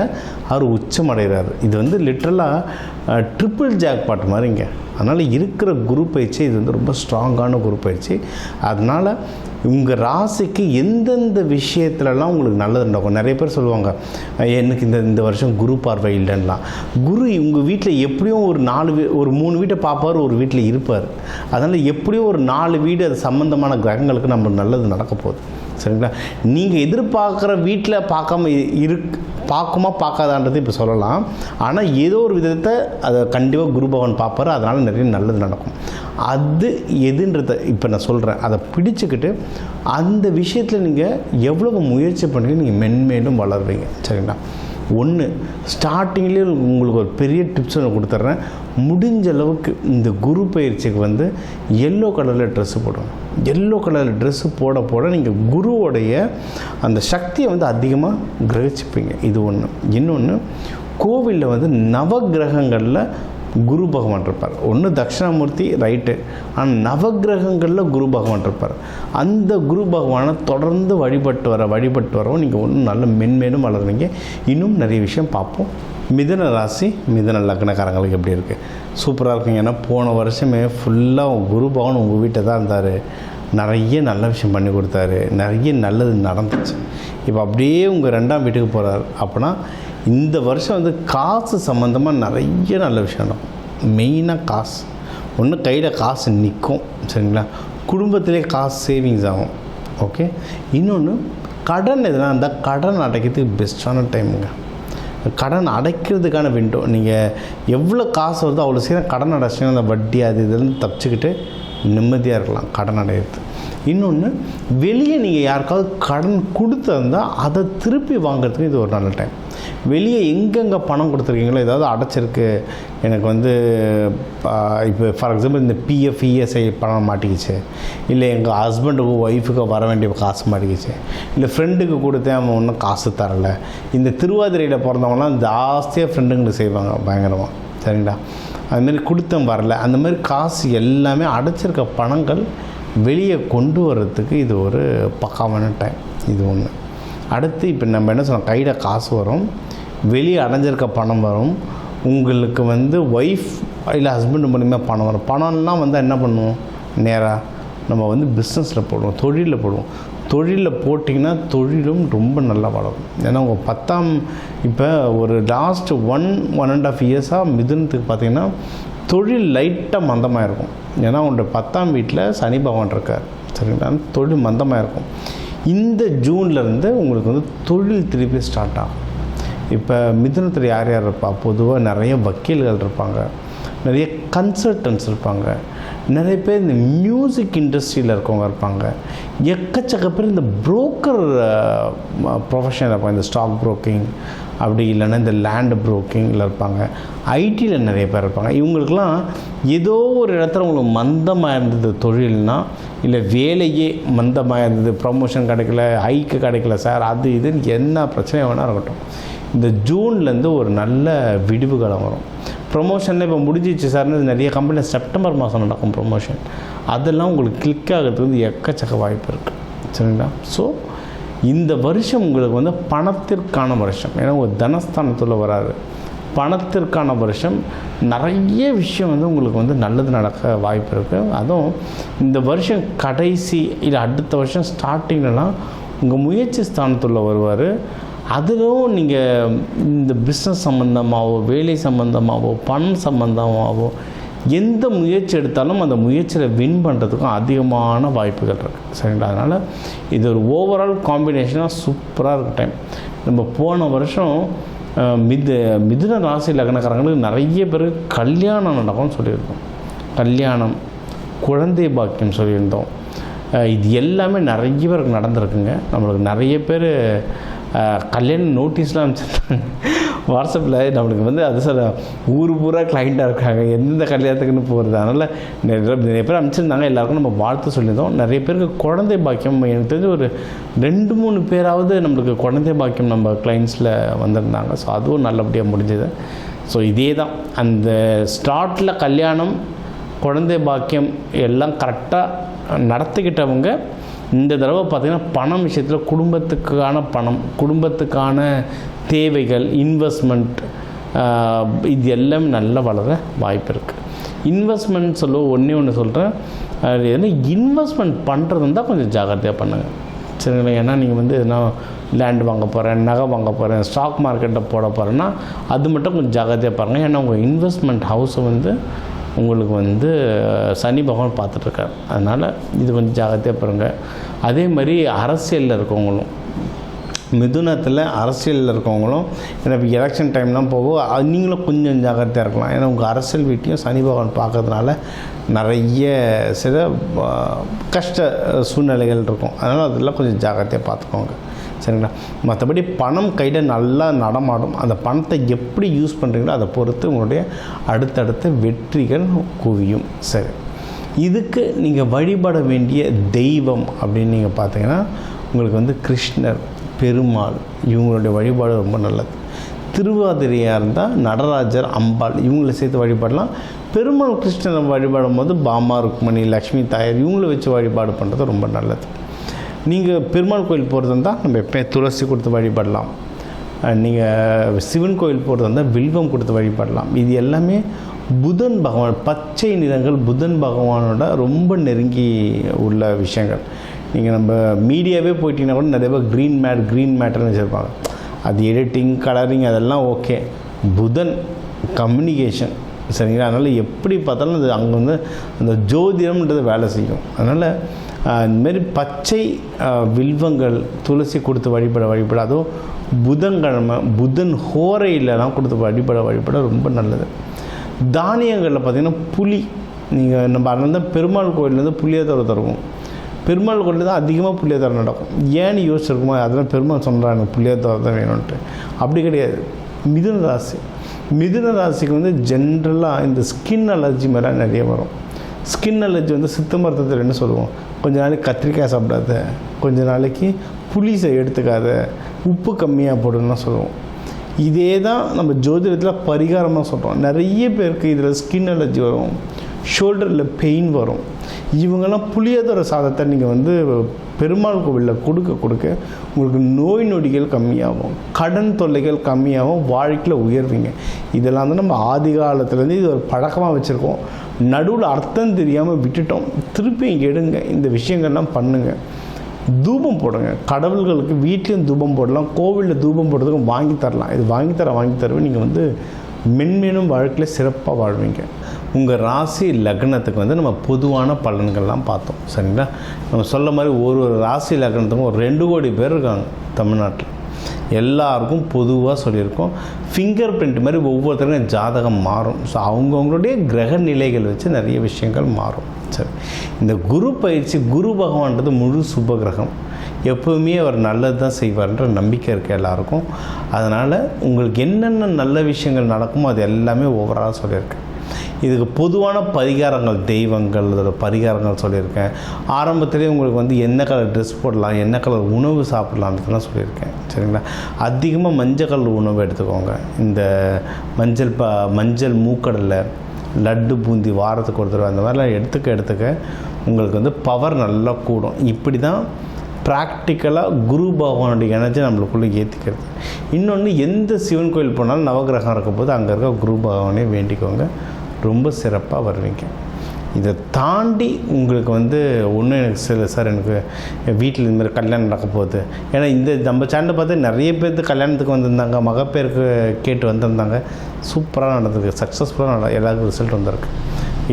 அவர் உச்சம் அடைகிறார். இது லிட்ரலாக ட்ரிபிள் ஜாக்பாட் மாதிரிங்க. அதனால் இருக்கிற குரு பயிற்சி இது ரொம்ப ஸ்ட்ராங்கான குரு பயிற்சி. அதனால் உங்கள் ராசிக்கு எந்தெந்த விஷயத்துலலாம் உங்களுக்கு நல்லது நடக்கும். நிறைய பேர் சொல்லுவாங்க எனக்கு இந்த வருஷம் குரு பார்வை இல்லைன்னா. குரு உங்கள் வீட்டில் எப்படியும் ஒரு 3 வீட்டை பார்ப்பார், ஒரு வீட்டில் இருப்பார். அதனால் எப்படியும் ஒரு 4 வீடு அது சம்மந்தமான கிரகங்களுக்கு நம்ம நல்லது நடக்க போகுது. சரிங்களா? நீங்கள் எதிர்பார்க்குற வீட்டில் பார்க்குமா பார்க்காதான்றது இப்போ சொல்லலாம். ஆனால் ஏதோ ஒரு விதத்தை அதை கண்டிப்பாக குரு பகவான் பார்ப்பார். அதனால் நிறைய நல்லது நடக்கும். அது எதுன்றதை இப்போ நான் சொல்கிறேன். அதை பிடிச்சிக்கிட்டு அந்த விஷயத்தில் நீங்கள் எவ்வளோ முயற்சி பண்ணி நீங்கள் மென்மேலும் வளருவீங்க. சரிங்களா? ஒன்று ஸ்டார்டிங்லேயே உங்களுக்கு ஒரு பெரிய டிப்ஸ் ஒன்று கொடுத்துட்றேன். முடிஞ்ச அளவுக்கு இந்த குரு பயிற்சிக்கு எல்லோ கலரில் ட்ரெஸ்ஸு போடணும். எல்லோ கலரில் ட்ரெஸ்ஸு போட நீங்கள் குருவோடைய அந்த சக்தியை அதிகமாக கிரகிச்சுப்பீங்க. இது ஒன்று. இன்னொன்று, கோவிலில் நவகிரகங்களில் குரு பகவான் இருப்பார். ஒன்று தட்சிணாமூர்த்தி, ரைட்டு. ஆனால் நவகிரகங்களில் குரு பகவான் இருப்பார். அந்த குரு பகவானை தொடர்ந்து வழிபட்டு வரவும் நீங்கள் ஒன்றும் நல்ல மென்மேலும் வளருவீங்க. இன்னும் நிறைய விஷயம் பார்ப்போம். மிதுன ராசி, மிதுன லக்னக்காரங்களுக்கு எப்படி இருக்குது? சூப்பராக இருக்குங்க. ஏன்னா போன வருஷமே ஃபுல்லாக குரு பகவான் உங்கள் வீட்டில் தான் இருந்தார். நிறைய நல்ல விஷயம் பண்ணி கொடுத்தாரு. நிறைய நல்லது நடந்துச்சு. இப்போ அப்படியே உங்கள் 2ஆம் வீட்டுக்கு போகிறார். அப்படின்னா இந்த வருஷம் காசு சம்மந்தமாக நிறைய நல்ல விஷயம் நடக்கும். மெயினாக காசு ஒன்று கையில் காசு நிற்கும். சரிங்களா? குடும்பத்திலே காசு சேவிங்ஸ் ஆகும். ஓகே. இன்னொன்று, கடன் எதுனா இருந்தால் கடன் அடைக்கிறதுக்கு பெஸ்ட்டான டைமுங்க. கடன் அடைக்கிறதுக்கான விண்டோ. நீங்கள் எவ்வளோ காசு வருதோ அவ்வளோ சீக்கிரம் கடன் அடைச்சிங்கன்னா அந்த வட்டி அது இதுலேருந்து தப்பிச்சுக்கிட்டு நிம்மதியாக இருக்கலாம் கடன் அடையிறது. இன்னொன்று, வெளியே நீங்கள் யாருக்காவது கடன் கொடுத்துருந்தால் அதை திருப்பி வாங்கிறதுக்கு இது ஒரு நல்ல டைம். வெளியே எங்கெங்கே பணம் கொடுத்துருக்கீங்களோ, ஏதாவது அடைச்சிருக்கு, எனக்கு இப்போ ஃபார் எக்ஸாம்பிள் இந்த பிஎஃப் இஎஸ்ஐ பணம் மாட்டிக்கிச்சு, இல்லை எங்கள் ஹஸ்பண்டுக்கு ஒய்ஃபுக்கு வர வேண்டிய காசு மாட்டிக்கிச்சு, இல்லை ஃப்ரெண்டுக்கு கொடுத்தேன் அவன் ஒன்றும் காசு தரலை. இந்த திருவாதிரையில் பிறந்தவங்களாம் ஜாஸ்தியாக ஃப்ரெண்டுங்களுக்கு செய்வாங்க பயங்கரமாக. சரிங்களா? அதுமாரி கொடுத்தேன் வரல. அந்த மாதிரி காசு எல்லாமே அடைச்சிருக்க பணங்கள் வெளியே கொண்டு வர்றதுக்கு இது ஒரு பக்காவான டைம். இது ஒன்று. அடுத்து இப்போ நம்ம என்ன சொன்னோம், கையில் காசு வரும், வெளியே அடைஞ்சிருக்க பணம் வரும், உங்களுக்கு ஒய்ஃப் இல்லை ஹஸ்பண்ட் மூலிமா பணம் வரும். பணம்லாம் என்ன பண்ணுவோம், நேராக நம்ம பிஸ்னஸில் போடுவோம், தொழிலில் போடுவோம். தொழிலில் போட்டிங்கன்னா தொழிலும் ரொம்ப நல்லா வளரும். ஏன்னா உங்கள் 10ஆம் இப்போ ஒரு லாஸ்ட் 1.5 இயர்ஸாக மிதுனத்துக்கு பார்த்திங்கன்னா தொழில் லைட்டாக மந்தமாக இருக்கும். ஏன்னா உங்களோட 10ஆம் வீட்டில் சனி பகவான் இருக்கார். சரிங்களா? தொழில் மந்தமாக இருக்கும். இந்த ஜூன்லேருந்து உங்களுக்கு தொழில் திருப்பி ஸ்டார்ட் ஆகும். இப்போ மிதுனத்தில் யார் யார் இருப்பா? பொதுவாக நிறைய வக்கீல்கள் இருப்பாங்க, நிறைய கன்சல்டன்ட்ஸ் இருப்பாங்க, நிறைய பேர் இந்த மியூசிக் இண்டஸ்ட்ரியில் இருக்கவங்க இருப்பாங்க, எக்கச்சக்க பேர் இந்த புரோக்கர் ப்ரொஃபஷனில் இருப்பாங்க, இந்த ஸ்டாக் புரோக்கிங் அப்படி இல்லைன்னா இந்த லேண்டு புரோக்கிங்கில் இருப்பாங்க, ஐடியில் நிறைய பேர் இருப்பாங்க. இவங்களுக்கெல்லாம் ஏதோ ஒரு இடத்துல உங்களுக்கு மந்தமாக இருந்தது தொழில்னா, இல்லை வேலையே மந்தமாக இருந்தது, ப்ரமோஷன் கிடைக்கல, ஹைக்கு கிடைக்கல சார், அது இதுன்னு என்ன பிரச்சனை வேணால் இருக்கட்டும், இந்த ஜூன்லேருந்து ஒரு நல்ல விடிவு காலம் வரும். ப்ரொமோஷனில் இப்போ முடிஞ்சிச்சு சார்னு நிறைய கம்பெனியில் செப்டம்பர் மாதம் நடக்கும் ப்ரொமோஷன். அதெல்லாம் உங்களுக்கு கிளிக் ஆகிறதுக்கு வந்து எக்கச்சக்க வாய்ப்பு இருக்குது. சரிங்களா? ஸோ இந்த வருஷம் உங்களுக்கு வந்து பணத்திற்கான வருஷம். ஏன்னா ஒரு தனஸ்தானத்தில் வராது, பணத்திற்கான வருஷம். நிறைய விஷயம் வந்து உங்களுக்கு வந்து நல்லது நடக்க வாய்ப்பு இருக்குது. அதுவும் இந்த வருஷம் கடைசி இல்லை அடுத்த வருஷம் ஸ்டார்டிங்லலாம் உங்கள் முயற்சி ஸ்தானத்தில் வருவார். அதிலும் நீங்கள் இந்த பிஸ்னஸ் சம்மந்தமாகவோ, வேலை சம்மந்தமாகவோ, பணம் சம்மந்தமாகவோ எந்த முயற்சி எடுத்தாலும் அந்த முயற்சியில் வின் பண்ணுறதுக்கும் அதிகமான வாய்ப்புகள் இருக்குது. சரிங்களா? அதனால் இது ஒரு ஓவரால் காம்பினேஷனாக சூப்பராக இருக்க டைம். நம்ம போன வருஷம் மிதுன ராசி லக்னக்காரங்களுக்கு நிறைய பேர் கல்யாணம் நடக்கும்னு சொல்லியிருக்கோம். கல்யாணம், குழந்தை பாக்கியம் சொல்லியிருந்தோம். இது எல்லாமே நிறைய பேருக்கு நடந்திருக்குங்க. நம்மளுக்கு நிறைய பேர் கல்யாண நோட்டீஸ்லாம் அனுப்பிச்சிருந்தாங்க வாட்ஸ்அப்பில். நம்மளுக்கு வந்து அது சார் ஊர் பூரா கிளைண்ட்டாக இருக்காங்க, எந்தெந்த கல்யாணத்துக்குன்னு போகிறது. அதனால் நிறைய பேர் அனுப்பிச்சிருந்தாங்க. எல்லாருக்கும் நம்ம வாழ்த்து சொல்லியிருந்தோம். நிறைய பேருக்கு குழந்தை பாக்கியம், எனக்கு தெரிஞ்சு ஒரு 2-3 பேராவது நம்மளுக்கு குழந்தை பாக்கியம் நம்ம கிளைண்ட்ஸில் வந்திருந்தாங்க. ஸோ அதுவும் நல்லபடியாக முடிஞ்சது. ஸோ இதே தான் அந்த ஸ்டார்ட்டில் கல்யாணம், குழந்தை பாக்கியம் எல்லாம் கரெக்டாக நடத்திக்கிட்டவங்க இந்த தடவை பார்த்திங்கன்னா பணம் விஷயத்தில் குடும்பத்துக்கான பணம், குடும்பத்துக்கான தேவைகள், இன்வெஸ்ட்மெண்ட், இது எல்லாமே நல்லா வளர வாய்ப்பு இருக்குது. இன்வெஸ்ட்மெண்ட் ஒன்று சொல்கிறேன், ஏன்னா இன்வெஸ்ட்மெண்ட் பண்ணுறது இருந்தால் கொஞ்சம் ஜாக்கிரதையாக பண்ணுங்கள். சரிங்களா? ஏன்னா நீங்கள் வந்து நான் லேண்ட் வாங்க போகிறேன், நகை வாங்க போகிறேன், ஸ்டாக் மார்க்கெட்டில் போட போகிறேன்னா அது மட்டும் கொஞ்சம் ஜாக்கிரதையாக பாருங்கள். ஏன்னா உங்கள் இன்வெஸ்ட்மெண்ட் ஹவுஸை வந்து உங்களுக்கு வந்து சனி பகவான் பார்த்துட்ருக்கார். அதனால் இது கொஞ்சம் ஜாக்கிரதையாக பாருங்கள். அதே மாதிரி அரசியலில் இருக்கவங்களும், மிதுனத்தில் அரசியலில் இருக்கவங்களும், ஏன்னா இப்போ எலெக்ஷன் டைம்லாம் போகும், நீங்களும் கொஞ்சம் ஜாக்கிரதையாக இருக்கலாம். ஏன்னா உங்கள் அரசியல் வீட்டையும் சனி பகவான் பார்க்கறதுனால நிறைய சில கஷ்ட சூழ்நிலைகள் இருக்கும். அதனால் அதெல்லாம் கொஞ்சம் ஜாக்கிரதையாக பார்த்துக்கோங்க. சரிங்களா? மற்றபடி பணம் கையில் நல்லா நடமாடும். அந்த பணத்தை எப்படி யூஸ் பண்ணுறீங்களோ அதை பொறுத்து உங்களுடைய அடுத்தடுத்த வெற்றிகள் குவியும். சரி, இதுக்கு நீங்கள் வழிபட வேண்டிய தெய்வம் அப்படின்னு நீங்கள் பார்த்தீங்கன்னா உங்களுக்கு வந்து கிருஷ்ணர், பெருமாள், இவங்களுடைய வழிபாடு ரொம்ப நல்லது. திருவாதிரையாக இருந்தால் நடராஜர், அம்பாள் இவங்களை சேர்த்து வழிபாடலாம். பெருமாள் கிருஷ்ணரை வழிபாடும் போது பாமா, ருக்மணி, லக்ஷ்மி தாயார் இவங்களை வச்சு வழிபாடு பண்ணுறது ரொம்ப நல்லது. நீங்கள் பெருமாள் கோயில் போகிறது இருந்தால் நம்ம எப்போயும் துளசி கொடுத்து வழிபடலாம். நீங்கள் சிவன் கோயில் போகிறது இருந்தால் வில்வம் கொடுத்து வழிபடலாம். இது எல்லாமே புதன் பகவான், பச்சை நிறங்கள் புதன் பகவானோட ரொம்ப நெருங்கி உள்ள விஷயங்கள். நீங்கள் நம்ம மீடியாவே போயிட்டீங்கன்னா கூட நிறைய பேர் க்ரீன் மேட்டர்னு வச்சுருப்பாங்க. அது எடிட்டிங், கலரிங் அதெல்லாம் ஓகே. புதன் கம்யூனிகேஷன். சரிங்களா? அதனால் எப்படி பார்த்தாலும் அது அங்கே வந்து அந்த ஜோதிடம்ன்றது வேலை செய்யும். அதனால் இந்தமாரி பச்சை வில்வங்கள் துளசி கொடுத்து வழிபட அதுவும் புதன்கிழமை புதன் ஹோரையிலலாம் கொடுத்து வழிபட ரொம்ப நல்லது. தானியங்களில் பார்த்திங்கன்னா புளி, நீங்கள் நம்ம அதனால தான் பெருமாள் கோயிலேருந்து புளியோதரை தருவோம். பெருமாள் கோயிலில் தான் அதிகமாக புளியோதரை நடக்கும். ஏன்னு யோசிச்சிருக்குமா? அதெல்லாம் பெருமாள் சொல்கிறாங்க எனக்கு புளியோதரை தான் வேணும்ன்ட்டு. அப்படி கிடையாது. மிதுன ராசிக்கு வந்து ஜென்ரலாக இந்த ஸ்கின் அலர்ஜி மாதிரிலாம் நிறைய வரும். ஸ்கின் அலர்ஜி வந்து சித்த மருத்துவத்தில் என்ன சொல்லுவோம், கொஞ்ச நாளைக்கு கத்திரிக்காய் சாப்பிடாத, கொஞ்ச நாளைக்கு புளிசை எடுத்துக்காத, உப்பு கம்மியாக போடுன்னு சொல்லுவோம். இதே தான் நம்ம ஜோதிடத்தில் பரிகாரமாக சொல்கிறோம். நிறைய பேருக்கு இதில் ஸ்கின் அலர்ஜி வரும், ஷோல்டரில் பெயின் வரும். இவங்கெல்லாம் புளியோதரை சாதத்தை நீங்கள் வந்து பெருமாள் கோவிலில் கொடுக்க உங்களுக்கு நோய் நொடிகள் கம்மியாகும், கடன் தொல்லைகள் கம்மியாகும், வாழ்க்கையில் உயர்வீங்க. இதெல்லாம் வந்து நம்ம ஆதி காலத்துலேருந்து இது ஒரு பழக்கமாக வச்சுருக்கோம். நடுவில் அர்த்தம் தெரியாமல் விட்டுட்டோம். திருப்பி இங்கே எடுங்க, இந்த விஷயங்கள்லாம் பண்ணுங்கள். தூபம் போடுங்க. கடவுள்களுக்கு வீட்லேயும் தூபம் போடலாம், கோவிலில் தூபம் போடுறதுக்கும் வாங்கி தரலாம். இது வாங்கி தருவேன். நீங்கள் வந்து மென்மேலும் வாழ்க்கையில் சிறப்பாக வாழ்வீங்க. உங்கள் ராசி லக்னத்துக்கு வந்து நம்ம பொதுவான பலன்கள்லாம் பார்த்தோம். சரிங்களா? நம்ம சொல்ல மாதிரி ஒரு ராசி லக்னத்துக்கும் ஒரு 2 கோடி பேர் இருக்காங்க தமிழ்நாட்டில். எல்லாருக்கும் பொதுவாக சொல்லியிருக்கோம். ஃபிங்கர் பிரிண்ட் மாதிரி ஒவ்வொருத்தருக்கும் ஜாதகம் மாறும். ஸோ அவங்கவுங்களுடைய கிரக நிலைகள் வச்சு நிறைய விஷயங்கள் மாறும். சரி, இந்த குரு பயிற்சி, குரு பகவான்றது முழு சுபகிரகம். எப்போவுமே அவர் நல்லது தான் செய்வார்ன்ற நம்பிக்கை இருக்குது எல்லாருக்கும். அதனால் உங்களுக்கு என்னென்ன நல்ல விஷயங்கள் நடக்குமோ அது எல்லாமே ஓவராலாக சொல்லியிருக்கேன். இதுக்கு பொதுவான பரிகாரங்கள், தெய்வங்கள், அதோட பரிகாரங்கள் சொல்லியிருக்கேன். ஆரம்பத்திலே உங்களுக்கு வந்து என்ன கலர் ட்ரெஸ் போடலாம், என்ன கலர் உணவு சாப்பிட்லான்றதுலாம் சொல்லியிருக்கேன். சரிங்களா? அதிகமாக மஞ்சள் கலர் உணவு எடுத்துக்கோங்க. இந்த மஞ்சள் மூக்கடலை, லட்டு, பூந்தி வாரத்துக்கு ஒரு தடவை அந்த மாதிரிலாம் எடுத்துக்க உங்களுக்கு வந்து பவர் நல்லா கூடும். இப்படி தான் ப்ராக்டிக்கலாக குரு பகவானுடைய எனர்ஜி நம்மளுக்குள்ளே ஏற்றிக்கிறது. இன்னொன்று, எந்த சிவன் கோயில் போனாலும் நவகிரகம் இருக்கும்போது அங்கே இருக்க குரு பகவானே வேண்டிக்கோங்க, ரொம்ப சிறப்பாக வருவீங்க. இதை தாண்டி உங்களுக்கு வந்து ஒன்றும் எனக்கு சார் எனக்கு வீட்டில் இந்த மாதிரி கல்யாணம் நடக்க போகுது. ஏன்னா இந்த நம்ம சேனலை பார்த்து நிறைய பேருக்கு கல்யாணத்துக்கு வந்திருந்தாங்க, மகப்பேருக்கு கேட்டு வந்திருந்தாங்க. சூப்பராக நடந்திருக்கு, சக்ஸஸ்ஃபுல்லாக எல்லாருக்கும் ரிசல்ட் வந்திருக்கு.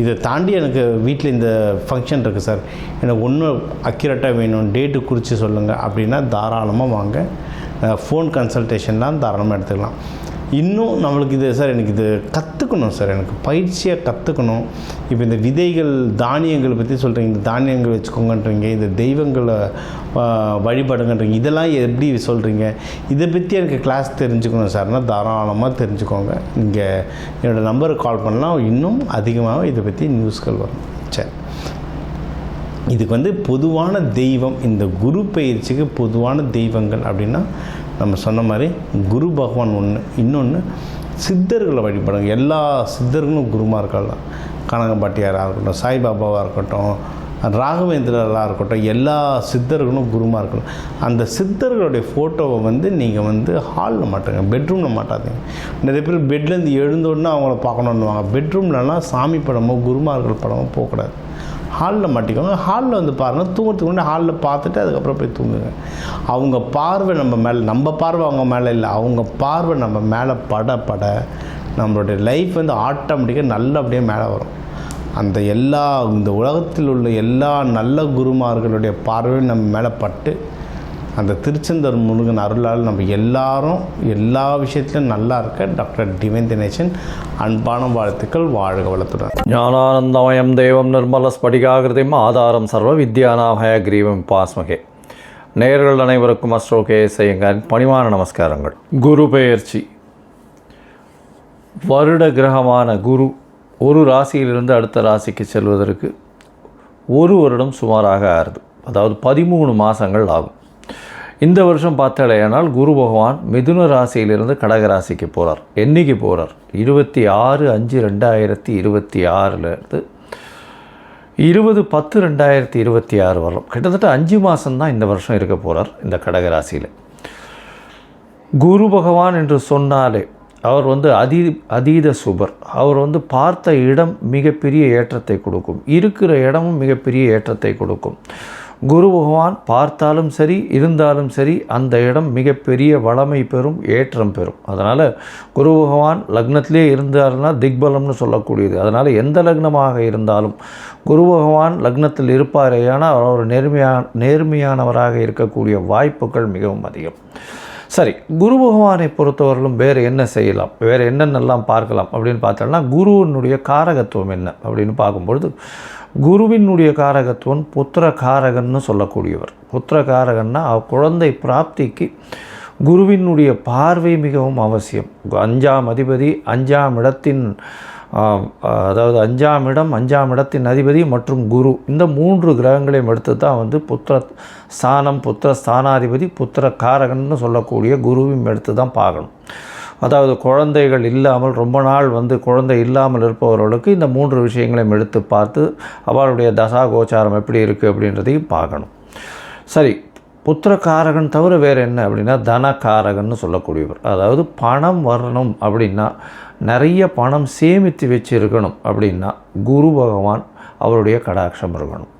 இதை தாண்டி எனக்கு வீட்டில் இந்த ஃபங்க்ஷன் இருக்குது சார், எனக்கு ஒன்றும் அக்யூரேட்டாக வேணும், டேட்டு குறித்து சொல்லுங்கள் அப்படின்னா தாராளமாக வாங்க. ஃபோன் கன்சல்டேஷன்லாம் தாராளமாக எடுத்துக்கலாம். இன்னும் நம்மளுக்கு இது சார் எனக்கு இது கற்றுக்கணும் சார், எனக்கு பயிற்சியாக கற்றுக்கணும். இப்போ இந்த விதைகள், தானியங்களை பற்றி சொல்கிறீங்க, இந்த தானியங்கள் வச்சுக்கோங்கன்றீங்க, இந்த தெய்வங்களை வழிபாடுங்கன்றீங்க, இதெல்லாம் எப்படி சொல்கிறீங்க, இதை பற்றி எனக்கு கிளாஸ் தெரிஞ்சுக்கணும் சார்னால் தாராளமாக தெரிஞ்சுக்கோங்க. இங்கே என்னோடய நம்பருக்கு கால் பண்ணலாம், இன்னும் அதிகமாக இதை பற்றி நியூஸ்கள் வரும். சரி, இதுக்கு வந்து பொதுவான தெய்வம், இந்த குரு பயிற்சிக்கு பொதுவான தெய்வங்கள் அப்படின்னா நம்ம சொன்ன மாதிரி குரு பகவான் ஒன்று. இன்னொன்று, சித்தர்களை வழிபடுங்க. எல்லா சித்தர்களும் குருமார்கள் தான். கனகம்பாட்டியாராக இருக்கட்டும், சாய்பாபாவாக இருக்கட்டும், ராகவேந்திரராக இருக்கட்டும், எல்லா சித்தர்களும் குருமார்கள். அந்த சித்தர்களுடைய ஃபோட்டோவை வந்து நீங்கள் வந்து ஹாலில் மாட்டுங்க, பெட்ரூமில் மாட்டாதீங்க. நிறைய பேர் பெட்லேருந்து எழுந்தோடனே அவங்கள பார்க்கணுன்னுவாங்க. பெட்ரூம்லலாம் சாமி படமோ குருமார்கள் படமோ போகக்கூடாது, ஹாலில் மாட்டிக்கோங்க. ஹாலில் வந்து பாருங்கள், தூங்குறதுக்கு முன்னாடி ஹாலில் பார்த்துட்டு அதுக்கப்புறம் போய் தூங்குங்க. அவங்க பார்வை நம்ம மேலே, நம்ம பார்வை அவங்க மேலே இல்லை, அவங்க பார்வை நம்ம மேலே பட நம்மளுடைய லைஃப் வந்து ஆட்டோமேட்டிக்காக நல்லபடியாக மேலே வரும். அந்த இந்த உலகத்தில் உள்ள எல்லா நல்ல குருமார்களுடைய பார்வையும் நம்ம மேலே பட்டு அந்த திருச்செந்தூர் முருகன் அருளால் நம்ம எல்லாரும் எல்லா விஷயத்திலும் நல்லா இருக்க டாக்டர் டிவைன் தினேசன் அன்பான வாழ்த்துக்கள். வாழ்க வளத்துடன். ஞானானந்தமயம் தேவம் நிர்மல ஸ்படிகாகிருதிம் ஆதாரம் சர்வ வித்யானாமய கிரீவம் பாஸ்மகே. நேயர்கள் அனைவருக்கும் அஸ்ட்ரோகே செய்யுங்கள் பணிவான நமஸ்காரங்கள். குரு பெயர்ச்சி, வருட கிரகமான குரு ஒரு ராசியிலிருந்து அடுத்த ராசிக்கு செல்வதற்கு ஒரு வருடம் சுமாராக ஆறுது. அதாவது 13 மாதங்கள் ஆகும். இந்த வருஷம் பார்த்தாலேயானால் குரு பகவான் மிதுன ராசியிலிருந்து கடக ராசிக்கு போகிறார். என்றைக்கு போகிறார்? 26/5/2026 20/10/2026 வரலாம். கிட்டத்தட்ட 5 மாதம்தான் இந்த வருஷம் இருக்க போகிறார் இந்த கடக ராசியில். குரு பகவான் என்று சொன்னாலே அவர் வந்து அதீத சுபர். அவர் வந்து பார்த்த இடம் மிகப்பெரிய ஏற்றத்தை கொடுக்கும், இருக்கிற இடமும் மிகப்பெரிய ஏற்றத்தை கொடுக்கும். குரு பகவான் பார்த்தாலும் சரி இருந்தாலும் சரி அந்த இடம் மிகப்பெரிய வளமை பெறும், ஏற்றம் பெறும். அதனால் குரு பகவான் லக்னத்திலே இருந்தார்னா திக்பலம்னு சொல்லக்கூடியது. அதனால் எந்த லக்னமாக இருந்தாலும் குரு பகவான் லக்னத்தில் இருப்பாரேயானால் அவர் நேர்மையானவராக இருக்கக்கூடிய வாய்ப்புகள் மிகவும் அதிகம். சரி, குரு பகவானை பொறுத்தவரையிலும் வேறு என்ன செய்யலாம், வேறு என்னென்னலாம் பார்க்கலாம் அப்படின்னு பார்த்தோம்னா, குருவினுடைய காரகத்துவம் என்ன அப்படின்னு பார்க்கும்பொழுது, குருவினுடைய காரகத்துவம் புத்திர காரகன்னு சொல்லக்கூடியவர். புத்திர காரகன்னா குழந்தை பிராப்திக்கு குருவினுடைய பார்வை மிகவும் அவசியம். 5ஆம் அதிபதி 5ஆம் இடத்தின் அதாவது 5ஆம் இடம் 5ஆம் இடத்தின் அதிபதி மற்றும் குரு, இந்த 3 கிரகங்களையும் எடுத்து தான் வந்து புத்திர ஸ்தானம், புத்திர ஸ்தானாதிபதி, புத்திர காரகன்னு சொல்லக்கூடிய குருவையும் எடுத்து தான் பார்க்கணும். அதாவது குழந்தைகள் இல்லாமல் ரொம்ப நாள் வந்து குழந்தை இல்லாமல் இருப்பவர்களுக்கு இந்த 3 விஷயங்களையும் எடுத்து பார்த்து அவளுடைய தசா கோச்சாரம் எப்படி இருக்குது அப்படின்றதையும் பார்க்கணும். சரி, புத்திரக்காரகன் தவிர வேறு என்ன அப்படின்னா தனக்காரகன்னு சொல்லக்கூடியவர். அதாவது பணம் வரணும் அப்படின்னா, நிறைய பணம் சேமித்து வச்சுருக்கணும் அப்படின்னா குரு பகவான் அவருடைய கடாட்சம் இருக்கணும்.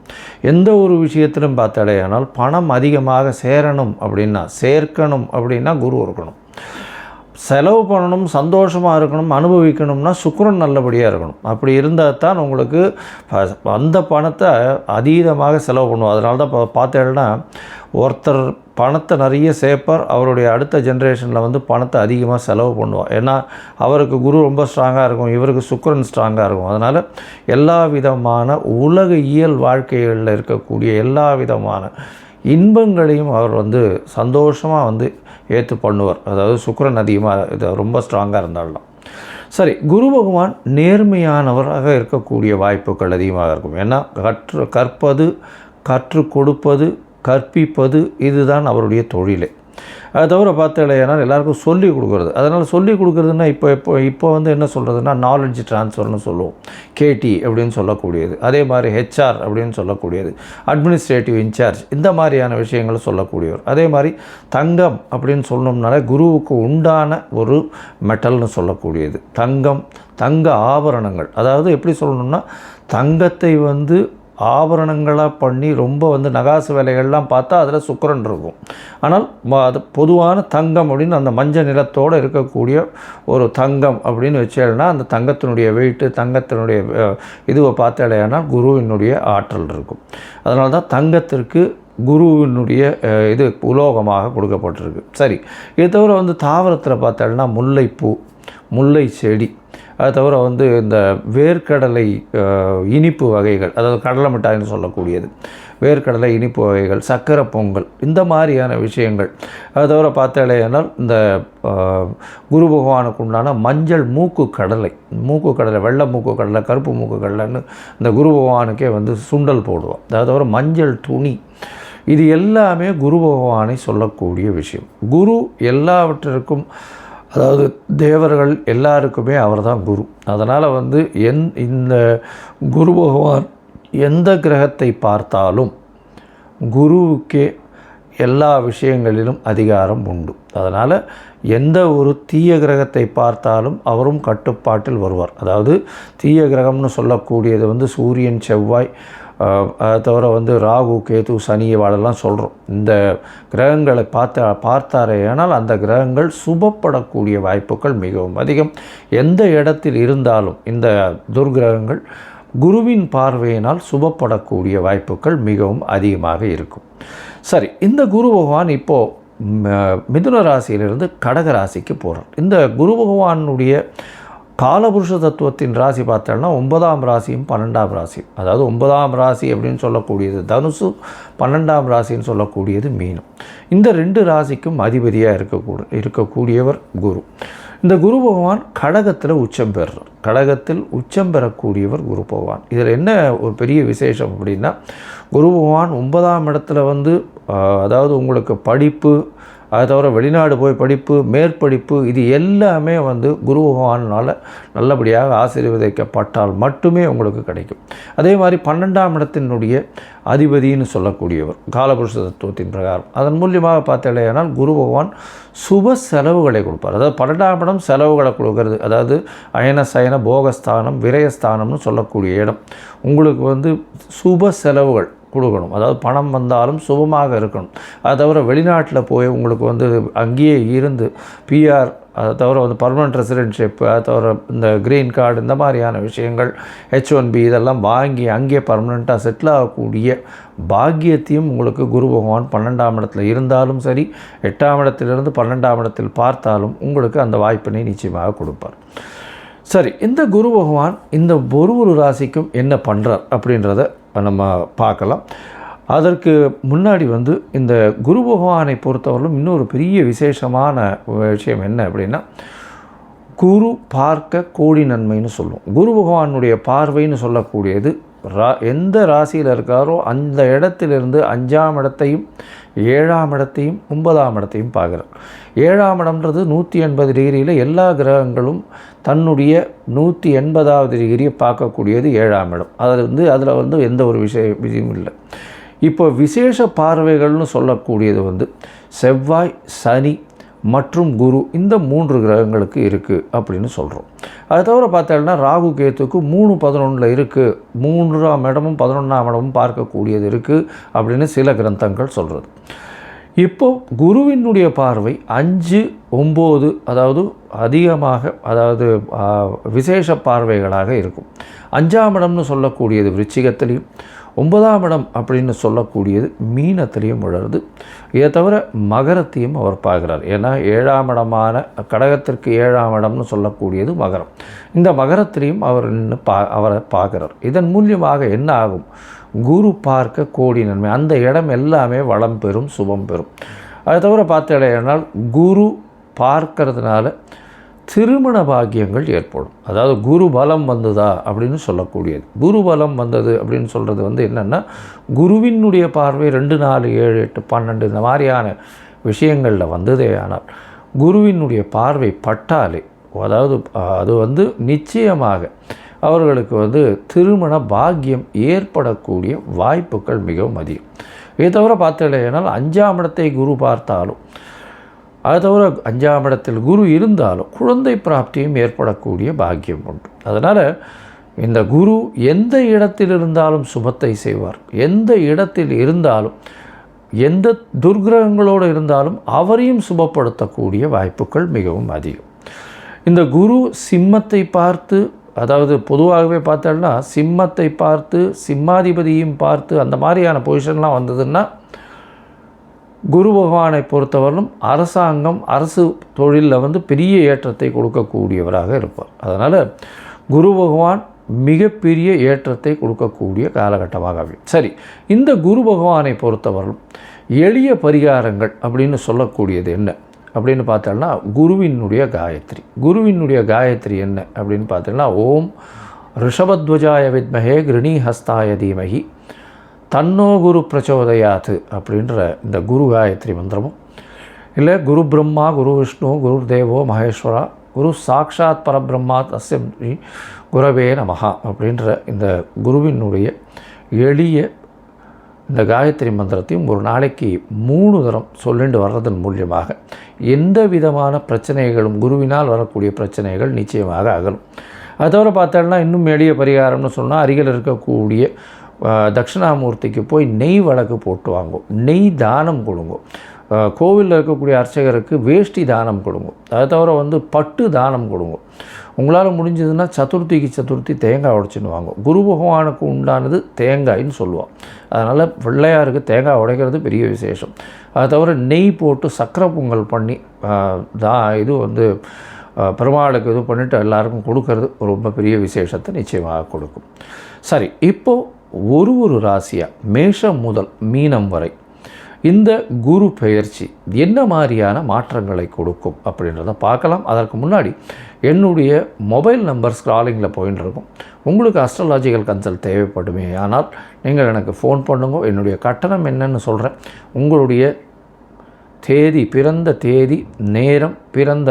எந்த ஒரு விஷயத்திலும் பார்த்தாலேயானால் பணம் அதிகமாக சேர்க்கணும் அப்படின்னா குரு இருக்கணும். செலவு பண்ணணும், சந்தோஷமாக இருக்கணும், அனுபவிக்கணும்னா சுக்கிரன் நல்லபடியாக இருக்கணும். அப்படி இருந்தால் தான் உங்களுக்கு அந்த பணத்தை அதீதமாக செலவு பண்ணுவோம். அதனால தான் பார்த்தேன்னா ஒருத்தர் பணத்தை நிறைய சேர்ப்பார், அவருடைய அடுத்த ஜென்ரேஷனில் வந்து பணத்தை அதிகமாக செலவு பண்ணுவார். ஏன்னா அவருக்கு குரு ரொம்ப ஸ்ட்ராங்காக இருக்கும், இவருக்கு சுக்கிரன் ஸ்ட்ராங்காக இருக்கும். அதனால் எல்லா விதமான உலக இயல் வாழ்க்கைகளில் இருக்கக்கூடிய எல்லா விதமான இன்பங்களையும் அவர் வந்து சந்தோஷமாக வந்து ஏற்று பண்ணுவார். அதாவது சுக்கிரன் அதிகமாக இது ரொம்ப ஸ்ட்ராங்காக இருந்தாலும். சரி, குரு பகவான் நேர்மையானவராக இருக்கக்கூடிய வாய்ப்புகள் அதிகமாக இருக்கும். ஏன்னா கற்பது, கற்றுக் கொடுப்பது, கற்பிப்பது இதுதான் அவருடைய தொழிலே. அதை தவிர பார்த்தாலேனா எல்லாருக்கும் சொல்லிக் கொடுக்குறது. அதனால் சொல்லிக் கொடுக்குறதுன்னா இப்போ வந்து என்ன சொல்கிறதுனா நாலேஜ் ட்ரான்ஸ்ஃபர்னு சொல்லுவோம், கேடி அப்படின்னு சொல்லக்கூடியது. அதே மாதிரி ஹெச்ஆர் அப்படின்னு சொல்லக்கூடியது, அட்மினிஸ்ட்ரேட்டிவ் இன்சார்ஜ், இந்த மாதிரியான விஷயங்களை சொல்லக்கூடியவர். அதே மாதிரி தங்கம் அப்படின்னு சொன்னோம்னால குருவுக்கு உண்டான ஒரு மெட்டல்னு சொல்லக்கூடியது தங்கம், தங்க ஆபரணங்கள். அதாவது எப்படி சொல்லணும்னா தங்கத்தை வந்து ஆபரணங்களாக பண்ணி ரொம்ப வந்து நகாசு வேலைகள்லாம் பார்த்தா அதில் சுக்கிரன் இருக்கும். ஆனால் அது பொதுவான தங்கம் அப்படின்னு அந்த மஞ்சள் நிறத்தோடு இருக்கக்கூடிய ஒரு தங்கம் அப்படின்னு வச்சேன்னா அந்த தங்கத்தினுடைய வெயிட்டு, தங்கத்தினுடைய இதுவை பார்த்தாலேனால் குருவினுடைய ஆற்றல் இருக்கும். அதனால தான் தங்கத்திற்கு குருவினுடைய இது உலோகமாக கொடுக்கப்பட்டிருக்கு. சரி, இது தவிர வந்து தாவரத்தில் பார்த்தாலும்னா முல்லைப்பூ, முல்லை செடி, அது தவிர வந்து இந்த வேர்க்கடலை இனிப்பு வகைகள், அதாவது கடலை மிட்டாய்னு சொல்லக்கூடியது, வேர்க்கடலை இனிப்பு வகைகள், சக்கரை பொங்கல், இந்த மாதிரியான விஷயங்கள். அது தவிர பார்த்தாலேனால் இந்த குரு பகவானுக்கு உண்டான மஞ்சள் மூக்கு கடலை, வெள்ளை மூக்கு கடலை, கருப்பு மூக்கு கடலைன்னு இந்த குரு பகவானுக்கே வந்து சுண்டல் போடுவோம். அது தவிர மஞ்சள் துணி, இது எல்லாமே குரு பகவானை சொல்லக்கூடிய விஷயம். குரு எல்லாவற்றிற்கும், அதாவது தேவர்கள் எல்லாருக்குமே அவர் தான் குரு. அதனால் வந்து இந்த குரு பகவான் எந்த கிரகத்தை பார்த்தாலும் குருவுக்கே எல்லா விஷயங்களிலும் அதிகாரம் உண்டு. அதனால் எந்த ஒரு தீய கிரகத்தை பார்த்தாலும் அவரும் கட்டுப்பாட்டில் வருவார். அதாவது தீய கிரகம்னு சொல்லக்கூடியது வந்து சூரியன், செவ்வாய், அதை தவிர வந்து ராகு, கேது, சனி வாழெல்லாம் சொல்கிறோம். இந்த கிரகங்களை பார்த்தாரே ஆனால் அந்த கிரகங்கள் சுபப்படக்கூடிய வாய்ப்புகள் மிகவும் அதிகம். எந்த இடத்தில் இருந்தாலும் இந்த துர்கிரகங்கள் குருவின் பார்வையினால் சுபப்படக்கூடிய வாய்ப்புகள் மிகவும் அதிகமாக இருக்கும். சரி, இந்த குரு பகவான் இப்போது மிதுன ராசியிலிருந்து கடக ராசிக்கு போகிறார். இந்த குரு பகவானுடைய காலபுருஷ தத்துவத்தின் ராசி பார்த்தோம்னா 9ஆம் ராசியும் 12ஆம் ராசியும், அதாவது 9ஆம் ராசி அப்படின்னு சொல்லக்கூடியது தனுசு, 12ஆம் ராசின்னு சொல்லக்கூடியது மீனம். இந்த 2 ராசிக்கும் அதிபதியாக இருக்கக்கூடியவர் குரு. இந்த குரு பகவான் கடகத்தில் உச்சம் பெறுறார். கடகத்தில் உச்சம் பெறக்கூடியவர் குரு பகவான். இதில் என்ன ஒரு பெரிய விசேஷம் அப்படின்னா, குரு பகவான் 9ஆம் இடத்துல வந்து அதாவது உங்களுக்கு படிப்பு, அதை தவிர வெளிநாடு போய் படிப்பு, மேற்படிப்பு, இது எல்லாமே வந்து குரு பகவானால் நல்லபடியாக ஆசீர்வதிக்கப்பட்டால் மட்டுமே உங்களுக்கு கிடைக்கும். அதே மாதிரி 12ஆம் இடத்தினுடைய அதிபதினு சொல்லக்கூடியவர் காலபுருஷ தத்துவத்தின் பிரகாரம். அதன் மூலியமாக பார்த்தாலேயானால் குரு பகவான் சுப செலவுகளை கொடுப்பார். அதாவது 12ஆம் இடம் செலவுகளை கொடுக்கறது, அதாவது அயன சயன போகஸ்தானம், விரயஸ்தானம்னு சொல்லக்கூடிய இடம். உங்களுக்கு வந்து சுப செலவுகள் கொடுக்கணும். அதாவது பணம் வந்தாலும் சுபமாக இருக்கணும். அதை தவிர வெளிநாட்டில் போய் உங்களுக்கு வந்து அங்கேயே இருந்து பிஆர், அதை தவிர வந்து பர்மனெண்ட் ரெசிடென்ஷிப், அதை தவிர இந்த க்ரீன் கார்டு, இந்த மாதிரியான விஷயங்கள், H1B இதெல்லாம் வாங்கி அங்கேயே பர்மனெண்ட்டாக செட்டில் ஆகக்கூடிய பாக்கியத்தையும் உங்களுக்கு குரு பகவான் 12ஆம் இடத்துல இருந்தாலும் சரி, 8ஆம் இடத்திலிருந்து 12ஆம் இடத்தில் பார்த்தாலும் உங்களுக்கு அந்த வாய்ப்பினை நிச்சயமாக கொடுப்பார். சரி, இந்த குரு பகவான் இந்த ஒரு ராசிக்கும் என்ன பண்ணுறார் அப்படின்றத நம்ம பார்க்கலாம். அதற்கு முன்னாடி வந்து இந்த குரு பகவானை பொறுத்தவரையிலும் இன்னொரு பெரிய விசேஷமான விஷயம் என்ன அப்படின்னா, குரு பார்க்க கோடி நன்மைன்னு சொல்லுவோம். குரு பகவானுடைய பார்வைன்னு சொல்லக்கூடியது எந்த ராசியில் இருக்காரோ அந்த இடத்திலிருந்து 5ஆம் இடத்தையும் 7ஆம் இடத்தையும் 9ஆம் இடத்தையும் பார்க்குறார். 7ஆம் இடம்ன்றது 180 டிகிரியில் எல்லா கிரகங்களும் தன்னுடைய 180வது டிகிரியை பார்க்கக்கூடியது 7ஆம் இடம். அதில் வந்து எந்த ஒரு விஷயம் இல்லை. இப்போ விசேஷ பார்வைகள்னு சொல்லக்கூடியது வந்து செவ்வாய், சனி மற்றும் குரு, இந்த 3 கிரகங்களுக்கு இருக்குது அப்படின்னு சொல்கிறோம். அது தவிர பார்த்தோம்னா ராகு கேத்துக்கு 3-11 இருக்குது, 3ஆம் இடமும் 11ஆம் இடமும் பார்க்கக்கூடியது இருக்குது அப்படின்னு சில கிரந்தங்கள் சொல்கிறது. இப்போது குருவினுடைய பார்வை 5-9, அதாவது அதிகமாக, அதாவது விசேஷ பார்வைகளாக இருக்கும். 5ஆம் இடம்னு சொல்லக்கூடியது விருச்சிகத்திலையும், 9ஆம் இடம் அப்படின்னு சொல்லக்கூடியது மீனத்திலையும் விழருது. இதை தவிர மகரத்தையும் அவர் பார்க்குறார். ஏன்னா 7ஆம் இடமான கடகத்திற்கு 7ஆம் இடம்னு சொல்லக்கூடியது மகரம். இந்த மகரத்திலையும் அவர் அவரை பார்க்குறார். இதன் மூலியமாக என்ன ஆகும்? குரு பார்க்க கோடி நன்மை. அந்த இடம் எல்லாமே வளம் பெறும், சுபம் பெறும். அதை தவிர பார்த்தேனால் குரு பார்க்கறதுனால திருமண பாக்கியங்கள் ஏற்படும். அதாவது குரு பலம் வந்ததா அப்படின்னு சொல்லக்கூடியது. குரு பலம் வந்தது அப்படின்னு சொல்கிறது என்னென்னா, குருவினுடைய பார்வை 2, 4, 7, 8, 12 இந்த மாதிரியான விஷயங்களில் வந்ததே. ஆனால் குருவினுடைய பார்வை பட்டாலே, அதாவது அது நிச்சயமாக அவர்களுக்கு திருமண பாக்கியம் ஏற்படக்கூடிய வாய்ப்புகள் மிகவும் அதிகம். இதை தவிர பார்த்தேனால் 5ஆம் இடத்தை குரு பார்த்தாலும், அது தவிர 5ஆம் இடத்தில் குரு இருந்தாலும் குழந்தை பிராப்தியும் ஏற்படக்கூடிய பாக்கியம் உண்டு. அதனால் இந்த குரு எந்த இடத்தில் இருந்தாலும் சுபத்தை செய்வார். எந்த இடத்தில் இருந்தாலும், எந்த துர்கிரகங்களோடு இருந்தாலும் அவரையும் சுபப்படுத்தக்கூடிய வாய்ப்புகள் மிகவும் அதிகம். இந்த குரு சிம்மத்தை பார்த்து, அதாவது பொதுவாகவே பார்த்தோம்னா சிம்மத்தை பார்த்து, சிம்மாதிபதியும் பார்த்து அந்த மாதிரியான பொசிஷன்லாம் வந்ததுன்னா குரு பகவானை பொறுத்தவரையிலும் அரசாங்கம், அரசு தொழிலில் பெரிய ஏற்றத்தை கொடுக்கக்கூடியவராக இருப்பார். அதனால் குரு பகவான் மிகப்பெரிய ஏற்றத்தை கொடுக்கக்கூடிய காலகட்டமாக. சரி, இந்த குரு பகவானை பொறுத்தவரையிலும் எளிய பரிகாரங்கள் அப்படின்னு சொல்லக்கூடியது என்ன அப்படின்னு பார்த்தோம்னா, குருவினுடைய காயத்ரி. குருவினுடைய காயத்ரி என்ன அப்படின்னு பார்த்தோம்னா, ஓம் ரிஷபத்வஜாய வித்மஹே கிருணி ஹஸ்தாய தீமஹி தன்னோ குரு பிரச்சோதயாத்து அப்படின்ற இந்த குரு காயத்ரி மந்திரமும், இல்லை குரு பிரம்மா குரு விஷ்ணு குரு தேவோ மகேஸ்வரா குரு சாக்ஷாத் பரபிரம்மா தஸ்ய குரவே நமஹா அப்படின்ற இந்த குருவினுடைய எளிய இந்த காயத்ரி மந்திரத்தையும் ஒரு நாளைக்கு 3 தரம் சொல்லிட்டு வர்றதன் மூலியமாக எந்த விதமான பிரச்சனைகளும், குருவினால் வரக்கூடிய பிரச்சனைகள் நிச்சயமாக அகலும். அது தவிர பார்த்தோம்னா இன்னும் எளிய பரிகாரம்னு சொன்னால், அருகில் இருக்கக்கூடிய தட்சிணாமூர்த்திக்கு போய் நெய் வழக்கு போட்டு வாங்கும், நெய் தானம் கொடுங்க. கோவிலில் இருக்கக்கூடிய அர்ச்சகருக்கு வேஷ்டி தானம் கொடுங்க. அதை தவிர பட்டு தானம் கொடுங்க. உங்களால் முடிஞ்சதுன்னா சதுர்த்தி தேங்காய் உடைச்சின்னு வாங்க. குரு பகவானுக்கு உண்டானது தேங்காயின்னு சொல்லுவாள். அதனால் பிள்ளையாருக்கு தேங்காய் உடைக்கிறது பெரிய விசேஷம். அதை தவிர நெய் போட்டு சக்கரை பொங்கல் பண்ணி இது பெருமாளுக்கு இது பண்ணிவிட்டு எல்லாருக்கும் கொடுக்கறது ரொம்ப பெரிய விசேஷத்தை நிச்சயமாக கொடுக்கும். சரி, இப்போது ஒரு ராசியாக மேஷம் முதல் மீனம் வரை இந்த குரு பெயர்ச்சி என்ன மாதிரியான மாற்றங்களை கொடுக்கும் அப்படின்றத பார்க்கலாம். அதற்கு முன்னாடி என்னுடைய மொபைல் நம்பர் ஸ்க்ராலிங்கில் போயின்னு இருக்கும். உங்களுக்கு அஸ்ட்ராலாஜிக்கல் கன்சல்ட் தேவைப்படுமே ஆனால் நீங்கள் எனக்கு ஃபோன் பண்ணுங்க. என்னுடைய கட்டணம் என்னன்னு சொல்கிறேன். உங்களுடைய தேதி, பிறந்த தேதி, நேரம், பிறந்த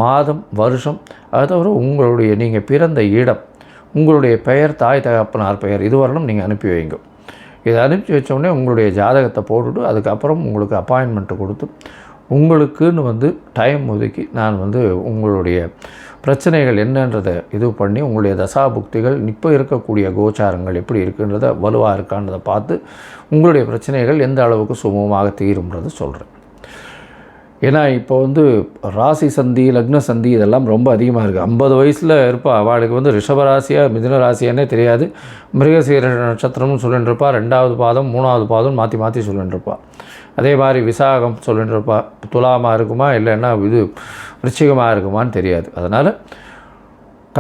மாதம், வருஷம், அது தவிர உங்களுடைய நீங்கள் பிறந்த இடம், உங்களுடைய பெயர், தாய் தகப்பனார் பெயர், இது வரணும் நீங்கள் அனுப்பி வைங்க. இதை அனுப்பி வச்சோடனே உங்களுடைய ஜாதகத்தை போட்டுவிட்டு அதுக்கப்புறம் உங்களுக்கு அப்பாயின்மெண்ட்டு கொடுத்து உங்களுக்குன்னு டைம் ஒதுக்கி நான் உங்களுடைய பிரச்சனைகள் என்னன்றதை இது பண்ணி உங்களுடைய தசாபுக்திகள் இப்போ இருக்கக்கூடிய கோச்சாரங்கள் எப்படி இருக்குன்றதை வலுவாக இருக்கான்றதை பார்த்து உங்களுடைய பிரச்சனைகள் எந்த அளவுக்கு சுமூகமாக தீரும்ன்றது சொல்கிறேன். ஏன்னா இப்போ ராசி சந்தி, லக்ன சந்தி இதெல்லாம் ரொம்ப அதிகமாக இருக்குது. 50 வயசில் இருப்பா, அவளுக்கு ரிஷபராசியாக மிதுன ராசியானே தெரியாது. மிருகசீர நட்சத்திரம்னு சொல்லிட்டு இருப்பா, 2வது பாதம் 3வது பாதம் மாற்றி சொல்லிட்டு இருப்பா. அதே மாதிரி விசாகம் சொல்லிட்டு இருப்பா. துலாமாக இருக்குமா இல்லைன்னா இது விருச்சிகமாக இருக்குமான்னு தெரியாது. அதனால்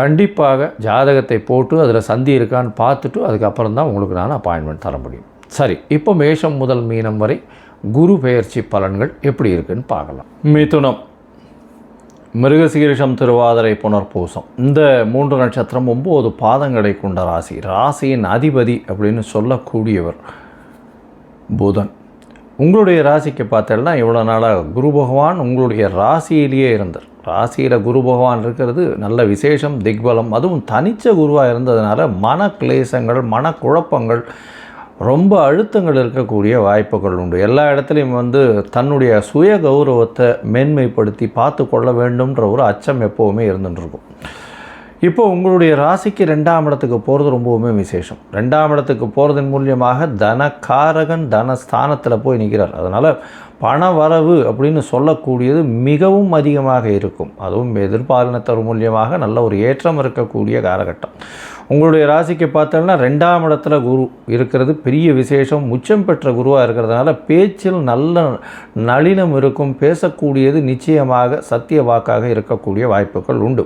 கண்டிப்பாக ஜாதகத்தை போட்டு அதில் சந்தி இருக்கான்னு பார்த்துட்டு அதுக்கப்புறம் தான் உங்களுக்கு நான் அப்பாயின்மெண்ட் தர முடியும். சரி, இப்போ மேஷம் முதல் மீனம் வரை குரு பெயர்ச்சி பலன்கள் எப்படி இருக்குன்னு பார்க்கலாம். மிதுனம், மிருகசீரிஷம், திருவாதிரை, புனர்பூசம் இந்த 3 நட்சத்திரம் 9 பாதங்களை கொண்ட ராசி. ராசியின் அதிபதி அப்படின்னு சொல்லக்கூடியவர் புதன். உங்களுடைய ராசிக்கு பார்த்தேன்னா இவ்வளோ நாளாக குரு பகவான் உங்களுடைய ராசியிலேயே இருந்தார். ராசியில் குரு பகவான் இருக்கிறது நல்ல விசேஷம், திக்பலம். அதுவும் தனிச்ச குருவாக இருந்ததுனால மன கிளேசங்கள், மனக்குழப்பங்கள், ரொம்ப அழுத்தங்கள் இருக்கக்கூடிய வாய்ப்புகள் உண்டு. எல்லா இடத்துலையும் தன்னுடைய சுய கௌரவத்தை மேன்மைப்படுத்தி பார்த்து கொள்ள வேண்டும்ன்ற ஒரு அச்சம் எப்போவுமே இருந்துகிட்ருக்கும். இப்போ உங்களுடைய ராசிக்கு 2ஆம் இடத்துக்கு போகிறது ரொம்பவுமே விசேஷம். 2ஆம் இடத்துக்கு போகிறதன் மூலியமாக தனக்காரகன் தனஸ்தானத்தில் போய் நிற்கிறார். அதனால் பண வரவு அப்படின்னு சொல்லக்கூடியது மிகவும் அதிகமாக இருக்கும். அதுவும் எதிர்பாலினத்தர் மூலியமாக நல்ல ஒரு ஏற்றம் இருக்கக்கூடிய காலகட்டம். உங்களுடைய ராசிக்கு பார்த்தோம்னா 2ஆம் இடத்துல குரு இருக்கிறது பெரிய விசேஷம். உச்சம் பெற்ற குருவாக இருக்கிறதுனால பேச்சில் நல்ல நளினம் இருக்கும். பேசக்கூடியது நிச்சயமாக சத்திய வாக்காக இருக்கக்கூடிய வாய்ப்புகள் உண்டு.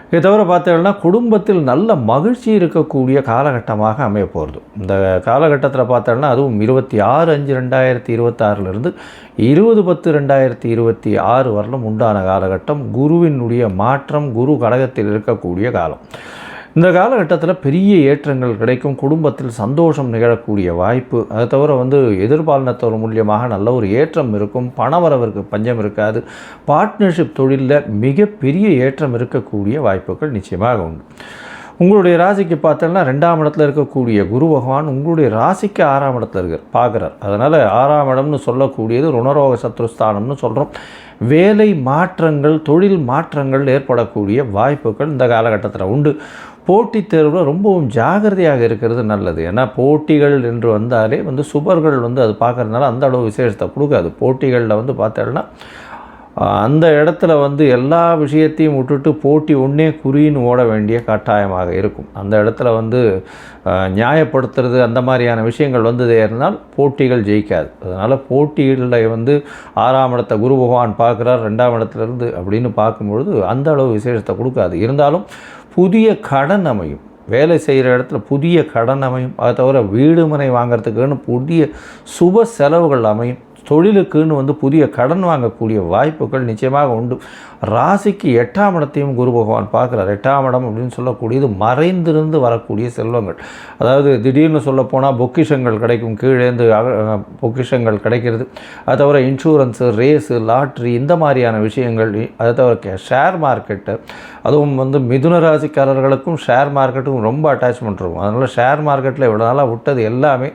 இதை தவிர பார்த்தோம்னா குடும்பத்தில் நல்ல மகிழ்ச்சி இருக்கக்கூடிய காலகட்டமாக அமைய போகிறது. இந்த காலகட்டத்தில் பார்த்தோம்னா அதுவும் 26/5/2026 20/10/2026 வரலும் உண்டான காலகட்டம். குருவினுடைய மாற்றம், குரு கடகத்தில் இருக்கக்கூடிய காலம். இந்த காலகட்டத்தில் பெரிய ஏற்றங்கள் கிடைக்கும். குடும்பத்தில் சந்தோஷம் நிகழக்கூடிய வாய்ப்பு. அதை தவிர எதிர்பாலினத்தவர் மூலியமாக நல்ல ஒரு ஏற்றம் இருக்கும். பணவரவிற்கு பஞ்சம் இருக்காது. பார்ட்னர்ஷிப் தொழிலில் மிகப்பெரிய ஏற்றம் இருக்கக்கூடிய வாய்ப்புகள் நிச்சயமாக உண்டு. உங்களுடைய ராசிக்கு பார்த்தோம்னா 2ஆம் இடத்துல இருக்கக்கூடிய குரு பகவான் உங்களுடைய ராசிக்கு 6ஆம் இடத்துல பார்க்குறார். அதனால் 6ஆம் இடம்னு சொல்லக்கூடியது ருணரோக சத்ருஸ்தானம்னு சொல்கிறோம். வேலை மாற்றங்கள், தொழில் மாற்றங்கள் ஏற்படக்கூடிய வாய்ப்புகள் இந்த காலகட்டத்தில் உண்டு. போட்டித் தேர்வில் ரொம்பவும் ஜாகிரதையாக இருக்கிறது நல்லது. ஏன்னா போட்டிகள் என்று வந்தாலே சுபர்கள் அது பார்க்குறதுனால அந்த அளவு விசேஷத்தை கொடுக்காது. போட்டிகளில் பார்த்தோம்னா அந்த இடத்துல எல்லா விஷயத்தையும் விட்டுட்டு போட்டி ஒன்றே குறின்னு ஓட வேண்டிய கட்டாயமாக இருக்கும். அந்த இடத்துல நியாயப்படுத்துறது அந்த மாதிரியான விஷயங்கள் இருந்தால் போட்டிகள் ஜெயிக்காது. அதனால் போட்டிகளில் 6ஆம் இடத்தை குரு பகவான் பார்க்குறார் 2ஆம் இடத்துலேருந்து அப்படின்னு பார்க்கும்பொழுது அந்த அளவு விசேஷத்தை கொடுக்காது. இருந்தாலும் புதிய கடன் அமையும். வேலை செய்கிற இடத்துல புதிய கடன் அமையும். அதை தவிர வீடு மனை வாங்கிறதுக்குன்னு புதிய சுப செலவுகள் அமையும். தொழிலுக்குன்னு புதிய கடன் வாங்கக்கூடிய வாய்ப்புகள் நிச்சயமாக உண்டு. ராசிக்கு 8ஆம் இடத்தையும் குரு பகவான் பார்க்குறார். 8ஆம் இடம் அப்படின்னு சொல்லக்கூடியது மறைந்திருந்து வரக்கூடிய செல்வங்கள். அதாவது திடீர்னு சொல்லப்போனால் பொக்கிஷங்கள் கிடைக்கும். கீழேந்து பொக்கிஷங்கள் கிடைக்கிறது. அதை தவிர இன்சூரன்ஸு, ரேஸு, லாட்ரி இந்த மாதிரியான விஷயங்கள். அதை தவிர ஷேர் மார்க்கெட்டு, அதுவும் மிதுன ராசிக்காரர்களுக்கும் ஷேர் மார்க்கெட்டுக்கும் ரொம்ப அட்டாச்மெண்ட் இருக்கும். அதனால் ஷேர் மார்க்கெட்டில் இவ்வளோ நாளாக விட்டது எல்லாமே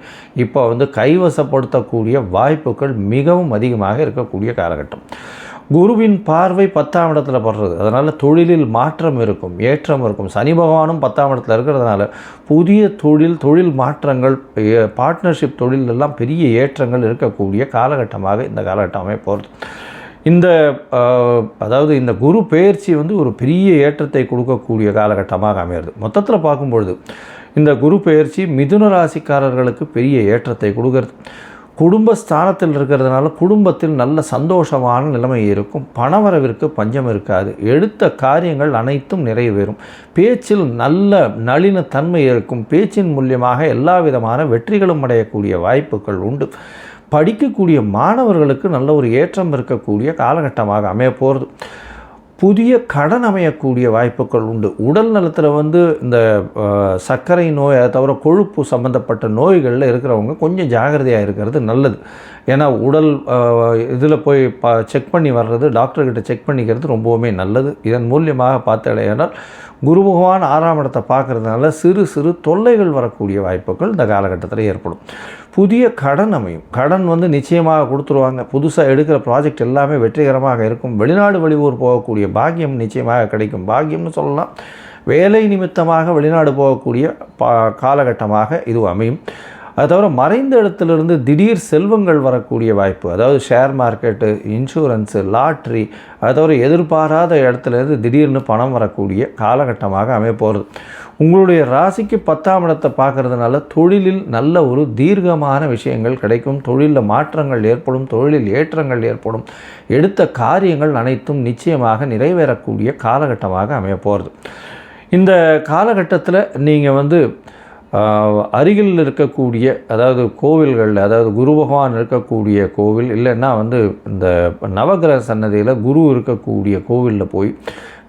இப்போ கைவசப்படுத்தக்கூடிய வாய்ப்புகள் மிகவும் அதிகமாக இருக்கக்கூடிய காலகட்டம். குருவின் பார்வை 10ஆம் இடத்துல படுறது. அதனால் தொழிலில் மாற்றம் இருக்கும், ஏற்றம் இருக்கும். சனி பகவானும் 10ஆம் இடத்துல இருக்கிறதுனால புதிய தொழில் மாற்றங்கள், பார்ட்னர்ஷிப் தொழில் எல்லாம் பெரிய ஏற்றங்கள் இருக்கக்கூடிய காலகட்டமாக இந்த காலகட்டமே போகிறது. இந்த குரு பெயர்ச்சி ஒரு பெரிய ஏற்றத்தை கொடுக்கக்கூடிய காலகட்டமாக அமையிறது. மொத்தத்தில் பார்க்கும்பொழுது இந்த குரு பெயர்ச்சி மிதுன ராசிக்காரர்களுக்கு பெரிய ஏற்றத்தை கொடுக்கறது. குடும்பஸ்தானத்தில் இருக்கிறதுனால குடும்பத்தில் நல்ல சந்தோஷமான நிலைமை இருக்கும். பணவரவிற்கு பஞ்சம் இருக்காது. எடுத்த காரியங்கள் அனைத்தும் நிறைவேறும். பேச்சில் நல்ல நளினத்தன்மை இருக்கும். பேச்சின் மூலியமாக எல்லா விதமான வெற்றிகளும் அடையக்கூடிய வாய்ப்புகள் உண்டு. படிக்கக்கூடிய மாணவர்களுக்கு நல்ல ஒரு ஏற்றம் இருக்கக்கூடிய காலகட்டமாக அமைய போகிறது. புதிய கடன் அமையக்கூடிய வாய்ப்புகள் உண்டு. உடல் நலத்தில் இந்த சர்க்கரை நோய், அதை தவிர கொழுப்பு சம்மந்தப்பட்ட நோய்களில் இருக்கிறவங்க கொஞ்சம் ஜாகிரதையாக இருக்கிறது நல்லது. ஏன்னா உடல் இதில் போய் செக் பண்ணி வர்றது, டாக்டர்கிட்ட செக் பண்ணிக்கிறது ரொம்பவுமே நல்லது. இதன் மூலியமாக பார்த்தாலேனால் குரு பகவான் 6ஆம் இடத்தை பார்க்குறதுனால சிறு சிறு தொல்லைகள் வரக்கூடிய வாய்ப்புகள் இந்த காலகட்டத்தில் ஏற்படும். புதிய கடன் அமையும். கடன் நிச்சயமாக கொடுத்துருவாங்க. புதுசாக எடுக்கிற ப்ராஜெக்ட் எல்லாமே வெற்றிகரமாக இருக்கும். வெளிநாடு வெளியூர் போகக்கூடிய பாக்கியம் நிச்சயமாக கிடைக்கும். பாக்கியம்னு சொல்லலாம். வேலை நிமித்தமாக வெளிநாடு போகக்கூடிய காலகட்டமாக இது அமையும். அது தவிர மறைந்த இடத்துலேருந்து திடீர் செல்வங்கள் வரக்கூடிய வாய்ப்பு. அதாவது ஷேர் மார்க்கெட்டு, இன்சூரன்ஸு, லாட்ரி, அது தவிர எதிர்பாராத இடத்துலேருந்து திடீர்னு பணம் வரக்கூடிய காலகட்டமாக அமைய போகிறது. உங்களுடைய ராசிக்கு 10ஆம் இடத்தை பார்க்குறதுனால தொழிலில் நல்ல ஒரு தீர்க்கமான விஷயங்கள் கிடைக்கும். தொழிலில் மாற்றங்கள் ஏற்படும். தொழிலில் ஏற்றங்கள் ஏற்படும். எடுத்த காரியங்கள் அனைத்தும் நிச்சயமாக நிறைவேறக்கூடிய காலகட்டமாக அமைய போகிறது. இந்த காலகட்டத்தில் நீங்கள் அருகில் இருக்கக்கூடிய, அதாவது கோவில்களில், அதாவது குரு பகவான் இருக்கக்கூடிய கோவில், இல்லைன்னா இந்த நவகிரக சன்னதியில் குரு இருக்கக்கூடிய கோவிலில் போய்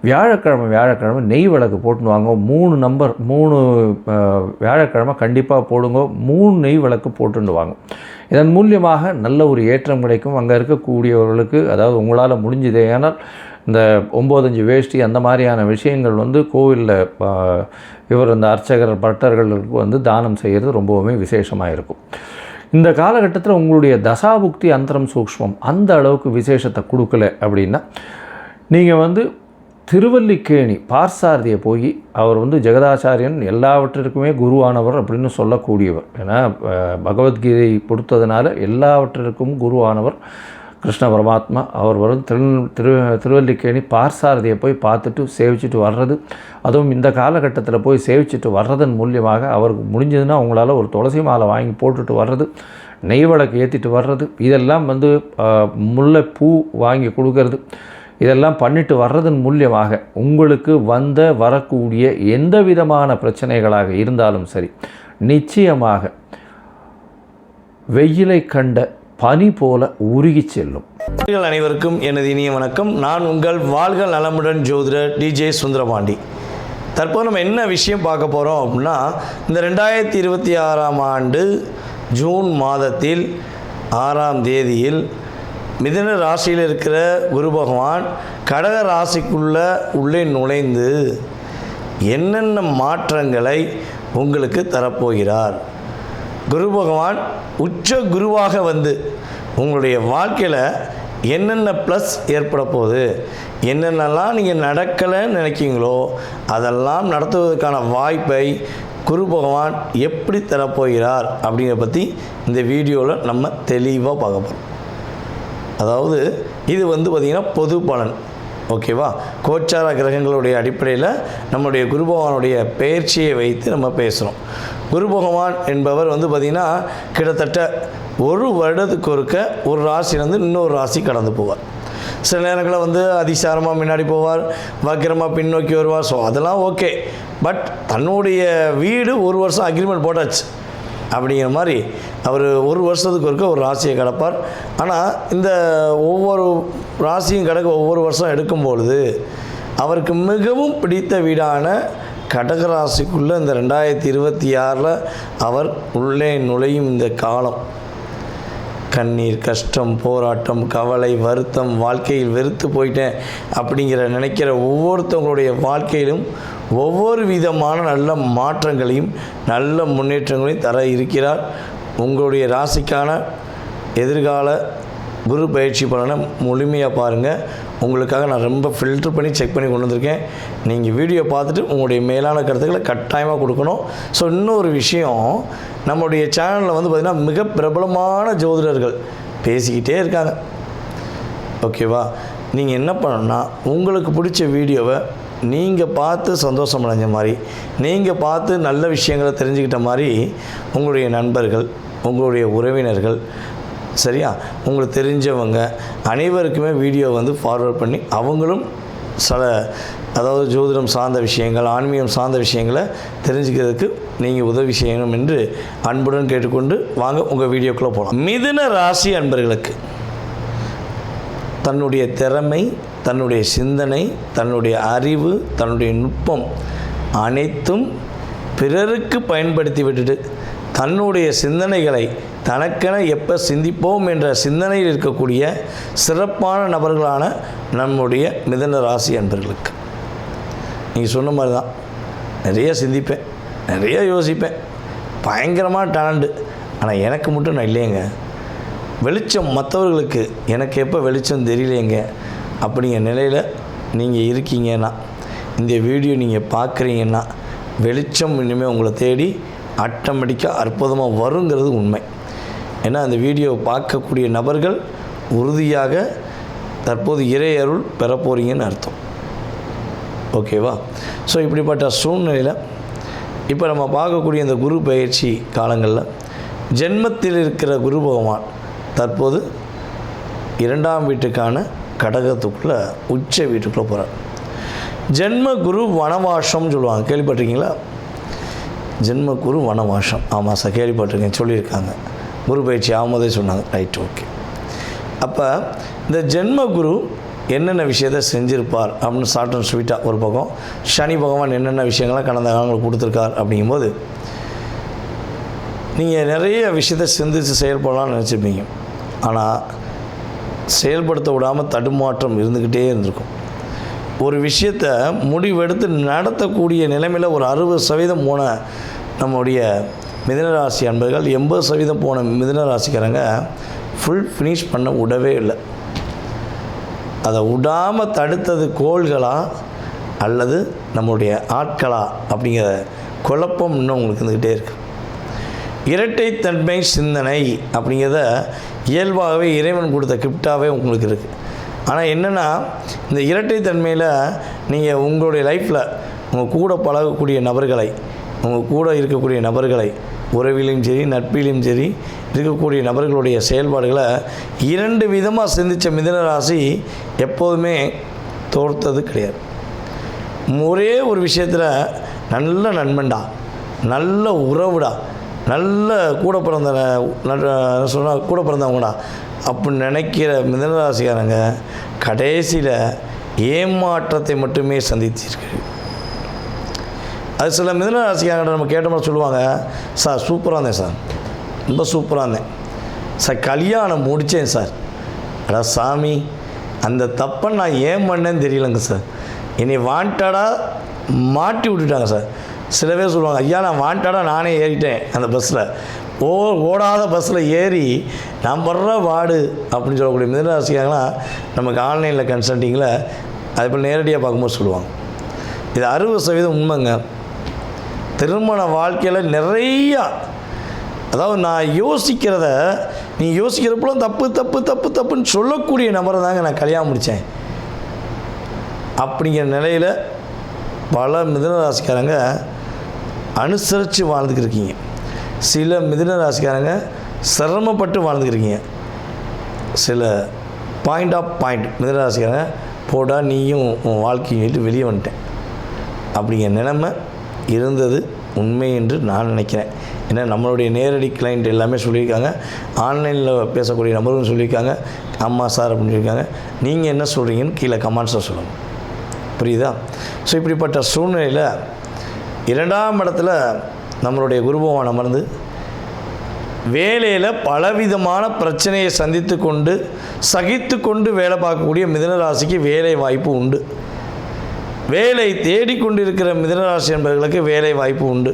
வியாழக்கிழமை நெய் விளக்கு போட்டுன்னு வாங்க. 3 நம்பர் 3 வியாழக்கிழமை கண்டிப்பாக போடுங்க. 3 நெய் விளக்கு போட்டுன்னு வாங்க. இதன் மூலியமாக நல்ல ஒரு ஏற்றம் கிடைக்கும். அங்கே இருக்கக்கூடியவர்களுக்கு, அதாவது உங்களால் முடிஞ்சதே, ஏன்னால் இந்த 9-5 வேஷ்டி அந்த மாதிரியான விஷயங்கள் கோவிலில் இந்த அர்ச்சகர் பட்டர்களுக்கு தானம் செய்கிறது ரொம்பவுமே விசேஷமாக இருக்கும். இந்த காலகட்டத்தில் உங்களுடைய தசாபுக்தி அந்தரம் சூக்ஷ்மம் அந்த அளவுக்கு விசேஷத்தை கொடுக்கல அப்படின்னா நீங்கள் திருவல்லிக்கேணி பார்சாரதியை போய் அவர் வந்து ஜெகதாச்சாரியன் எல்லாவற்றிற்குமே குருவானவர் அப்படின்னு சொல்லக்கூடியவர். ஏன்னா பகவத்கீதை கொடுத்ததுனால எல்லாவற்றிற்கும் குருவானவர் கிருஷ்ண பரமாத்மா. அவர் வரும் திருவல்லிக்கேணி பார்சாரதியை போய் பார்த்துட்டு சேவிச்சுட்டு வர்றது, அதுவும் இந்த காலகட்டத்தில் போய் சேவிச்சுட்டு வர்றதன் மூலியமாக அவருக்கு முடிஞ்சதுன்னா அவங்களால ஒரு துளசி மாலை வாங்கி போட்டுட்டு வர்றது, நெய் விளக்கு ஏற்றிட்டு வர்றது, இதெல்லாம் வந்து முல்லைப்பூ வாங்கி கொடுக்கறது, இதெல்லாம் பண்ணிட்டு வர்றதன் மூலியமாக உங்களுக்கு வரக்கூடிய எந்த விதமான பிரச்சனைகளாக இருந்தாலும் சரி நிச்சயமாக வெயிலை கண்ட பனி போல உருகி செல்லும். அனைவருக்கும் எனது இனிய வணக்கம். நான் உங்கள் வாழ்க நலமுடன் ஜோதிடர் டிஜே சுந்தரபாண்டி. தற்போது நம்ம என்ன விஷயம் பார்க்க போகிறோம் அப்படின்னா, இந்த 2026ஆம் ஆண்டு ஜூன் மாதத்தில் 6ஆம் தேதியில் மிதுன ராசியில் இருக்கிற குரு பகவான் கடக ராசிக்குள்ளே நுழைந்து என்னென்ன மாற்றங்களை உங்களுக்கு தரப்போகிறார். குரு பகவான் உச்ச குருவாக வந்து உங்களுடைய வாழ்க்கையில் என்னென்ன ப்ளஸ் ஏற்பட போகுது, என்னென்னலாம் நீங்கள் நடக்கலைன்னு நினைக்கிங்களோ அதெல்லாம் நடத்துவதற்கான வாய்ப்பை குரு பகவான் எப்படி தரப்போகிறார் அப்படிங்கிறத பற்றி இந்த வீடியோவில் நம்ம தெளிவாக பார்க்க போகிறோம். அதாவது இது வந்து பார்த்திங்கன்னா பொது பலன், ஓகேவா? கோச்சார கிரகங்களுடைய அடிப்படையில் நம்முடைய குரு பகவானுடைய பெயர்ச்சியை வைத்து நம்ம பேசுகிறோம். குரு பகவான் என்பவர் வந்து பார்த்திங்கன்னா கிட்டத்தட்ட ஒரு வருடத்துக்கு ஒருக்க ஒரு ராசியிலேருந்து இன்னொரு ராசி கடந்து போவார். சில நேரங்களில் வந்து அதிசாரமாக முன்னாடி போவார், வக்கிரமாக பின்னோக்கி வருவார். ஸோ அதெல்லாம் ஓகே. பட் தன்னுடைய வீடு ஒரு வருஷம் அக்ரிமெண்ட் போட்டாச்சு அப்படிங்கிற மாதிரி அவர் ஒரு வருஷத்துக்கு ஒருக்க ஒரு ராசியை கடப்பார். ஆனால் இந்த ஒவ்வொரு ராசியும் கடக்க ஒவ்வொரு வருஷம் எடுக்கும்பொழுது அவருக்கு மிகவும் பிடித்த வீடான கடகராசிக்குள்ளே இந்த 2026 அவர் உள்ளே நுழையும் இந்த காலம் கண்ணீர், கஷ்டம், போராட்டம், கவலை, வருத்தம், வாழ்க்கையில் வெறுத்து போயிட்டேன் அப்படிங்கிற நினைக்கிற ஒவ்வொருத்தவங்களுடைய வாழ்க்கையிலும் ஒவ்வொரு விதமான நல்ல மாற்றங்களையும் நல்ல முன்னேற்றங்களையும் தர இருக்கிறார். உங்களுடைய ராசிக்கான எதிர்கால குரு பயிற்சி பலனை முழுமையாக பாருங்கள். உங்களுக்காக நான் ரொம்ப ஃபில்ட்ரு பண்ணி செக் பண்ணி கொண்டு வந்திருக்கேன். நீங்கள் வீடியோ பார்த்துட்டு உங்களுடைய மேலான கருத்துக்களை கட்டாயமாக கொடுக்கணும். ஸோ இன்னொரு விஷயம், நம்முடைய சேனலில் வந்து பார்த்திங்கன்னா மிக பிரபலமான ஜோதிடர்கள் பேசிக்கிட்டே இருக்காங்க, ஓகேவா? நீங்கள் என்ன பண்ணணும்னா உங்களுக்கு பிடிச்ச வீடியோவை நீங்கள் பார்த்து சந்தோஷம் அடைஞ்ச மாதிரி, நீங்கள் பார்த்து நல்ல விஷயங்களை தெரிஞ்சுக்கிட்ட மாதிரி உங்களுடைய நண்பர்கள், உங்களுடைய உறவினர்கள், சரியா, உங்களுக்கு தெரிஞ்சவங்க அனைவருக்குமே வீடியோ வந்து ஃபார்வர்ட் பண்ணி அவங்களும் அதாவது ஜோதிடம் சார்ந்த விஷயங்கள், ஆன்மீகம் சார்ந்த விஷயங்களை தெரிஞ்சுக்கிறதுக்கு நீங்கள் உதவி செய்யணும் என்று அன்புடன் கேட்டுக்கொண்டு வாங்க உங்கள் வீடியோக்குள்ளே போகலாம். மிதுன ராசி அன்பர்களுக்கு தன்னுடைய திறமை, தன்னுடைய சிந்தனை, தன்னுடைய அறிவு, தன்னுடைய நுட்பம் அனைத்தும் பிறருக்கு பயன்படுத்தி விட்டுட்டு தன்னுடைய சிந்தனைகளை தனக்கென எப்போ சிந்திப்போம் என்ற சிந்தனையில் இருக்கக்கூடிய சிறப்பான நபர்களான நம்முடைய மிதுன ராசி அன்பர்களுக்கு நீங்கள் சொன்ன மாதிரி தான் நிறைய சிந்திப்பேன், நிறைய யோசிப்பேன், பயங்கரமான டேலண்ட்டு. ஆனால் எனக்கு மட்டும் நான் இல்லையேங்க, வெளிச்சம் மற்றவர்களுக்கு எனக்கு எப்போ வெளிச்சம் தெரியலையேங்க அப்படிங்கிற நிலையில் நீங்கள் இருக்கீங்கன்னா, இந்த வீடியோ நீங்கள் பார்க்குறீங்கன்னா வெளிச்சம் இனிமேல் உங்களை தேடி ஆட்டோமேட்டிக்காக அற்புதமாக வருங்கிறது உண்மை. ஏன்னா அந்த வீடியோவை பார்க்கக்கூடிய நபர்கள் உறுதியாக தற்போது இறை அருள் பெறப்போகிறீங்கன்னு அர்த்தம், ஓகேவா? ஸோ இப்படிப்பட்ட சூழ்நிலையில் இப்போ நம்ம பார்க்கக்கூடிய இந்த குரு பயிற்சி காலங்களில் ஜென்மத்தில் இருக்கிற குரு பகவான் தற்போது 2ஆம் வீட்டுக்கான கடகத்துக்குள்ளே உச்ச வீட்டுக்குள்ளே போகிறார். ஜென்ம குரு வனவாசம்னு சொல்லுவாங்க, கேள்விப்பட்டிருக்கீங்களா? ஜென்ம குரு வனவாசம், ஆமாம் சார் கேள்விப்பட்டிருக்கேன், சொல்லியிருக்காங்க. குரு பயிற்சி ஆகும்போதே சொன்னாங்க, ரைட், ஓகே. அப்போ இந்த ஜென்ம குரு என்னென்ன விஷயத்தை செஞ்சுருப்பார் அப்படின்னு ஷார்ட் அண்ட் ஸ்வீட்டாக ஒரு பக்கம், சனி பகவான் என்னென்ன விஷயங்கள்லாம் கடந்த காலங்களுக்கு கொடுத்துருக்கார் அப்படிங்கும்போது நீங்கள் நிறைய விஷயத்தை சிந்தித்து செயல்படலாம்னு நினச்சிருப்பீங்க. ஆனால் செயல்படுத்த விடாமல் தடுமாற்றம் இருந்துக்கிட்டே இருந்திருக்கும். ஒரு விஷயத்தை முடிவெடுத்து நடத்தக்கூடிய நிலைமையில் ஒரு 60% போன நம்முடைய மிதுனராசி அன்பர்கள், 80% போன மிதுனராசிக்காரங்க ஃபுல் ஃபினிஷ் பண்ண விடவே இல்லை. அதை விடாமல் தடுத்தது கோள்களா அல்லது நம்மளுடைய ஆட்களா அப்படிங்கிற குழப்பம் இன்னும் உங்களுக்கு இருந்துக்கிட்டே இருக்குது. இரட்டைத்தன்மை சிந்தனை அப்படிங்கிறத இயல்பாகவே இறைவன் கொடுத்த கிஃப்டாகவே உங்களுக்கு இருக்குது. ஆனால் என்னென்னா, இந்த இரட்டைத்தன்மையில் நீங்கள் உங்களுடைய லைஃப்பில் உங்கள் கூட பழகக்கூடிய நபர்களை, உங்கள் கூட இருக்கக்கூடிய நபர்களை, உறவிலும் சரி நட்பிலும் சரி இருக்கக்கூடிய நபர்களுடைய செயல்பாடுகளை 2 விதமாக சிந்தித்த மிதுன ராசி எப்போதுமே தோர்த்தது கிடையாது. ஒரே ஒரு விஷயத்தில் நல்ல நண்பன்டா, நல்ல உறவுடா, நல்ல கூட சொன்னால் கூட பிறந்தவங்கடா அப்படின்னு நினைக்கிற மிதுனராசிக்காரங்க கடைசியில் ஏமாற்றத்தை மட்டுமே சந்திச்சிருக்கு. அது சில மிதுனராசிக்காரங்க நம்ம கேட்டோம்னா சொல்லுவாங்க, சார் சூப்பராக இருந்தேன் சார், ரொம்ப சூப்பராக இருந்தேன் சார், கல்யாணம் முடித்தேன் சார். அடா சாமி, அந்த தப்பை நான் ஏன் பண்ணேன்னு தெரியலங்க சார், என்னை வாண்டடாக மாட்டி விட்டுட்டாங்க சார். சில பேர் சொல்லுவாங்க, ஐயா நான் வாண்டடாக நானே ஏறிட்டேன் அந்த பஸ்ஸில், ஓடாத பஸ்ஸில் ஏறி நான் வர்ற வார்டு அப்படின்னு சொல்லக்கூடிய மிதுனராசிக்காரங்களாம் நமக்கு ஆன்லைனில் கன்சல்ட்டிங்கில் அதே போல் நேரடியாக பார்க்கும்போது சொல்லுவாங்க. இது 60% உண்மைங்க. திருமண வாழ்க்கையில் நிறையா, அதாவது நான் யோசிக்கிறத நீ யோசிக்கிறப்பெல்லாம் தப்பு தப்பு தப்பு தப்புன்னு சொல்லக்கூடிய நபரை தாங்க நான் கல்யாணம் முடித்தேன் அப்படிங்கிற நிலையில் பல மிதுனராசிக்காரங்க அனுசரித்து வாழ்ந்துக்கிட்டு இருக்கீங்க. சில மிதுனராசிக்காரங்க சிரமப்பட்டு வாழ்ந்துக்கிறீங்க. சில பாயிண்ட் மிதுனராசிக்காரங்க போடா நீயும் உன் வாழ்க்கையை விட்டு வெளியே வந்துட்டேன் அப்படிங்கிற நிலைமை இருந்தது உண்மை என்று நான் நினைக்கிறேன். ஏன்னா நம்மளுடைய நேரடி கிளைண்ட் எல்லாமே சொல்லியிருக்காங்க, ஆன்லைனில் பேசக்கூடிய நபர்களும் சொல்லியிருக்காங்க, ஆமாம் சார் அப்படின்னு சொல்லியிருக்காங்க. நீங்கள் என்ன சொல்கிறீங்கன்னு கீழே கமெண்ட்ஸில் சொல்லுங்கள். புரியுதா? ஸோ இப்படிப்பட்ட சூழ்நிலையில் 2ஆம் இடத்துல நம்மளுடைய குரு பகவான் அமர்ந்து வேலையில் பலவிதமான பிரச்சனையை சகித்து கொண்டு வேலை பார்க்கக்கூடிய மிதுனராசிக்கு வேலை வாய்ப்பு உண்டு. வேலை தேடிக்கொண்டிருக்கிற மிதுனராசி என்பவர்களுக்கு வேலை வாய்ப்பு உண்டு.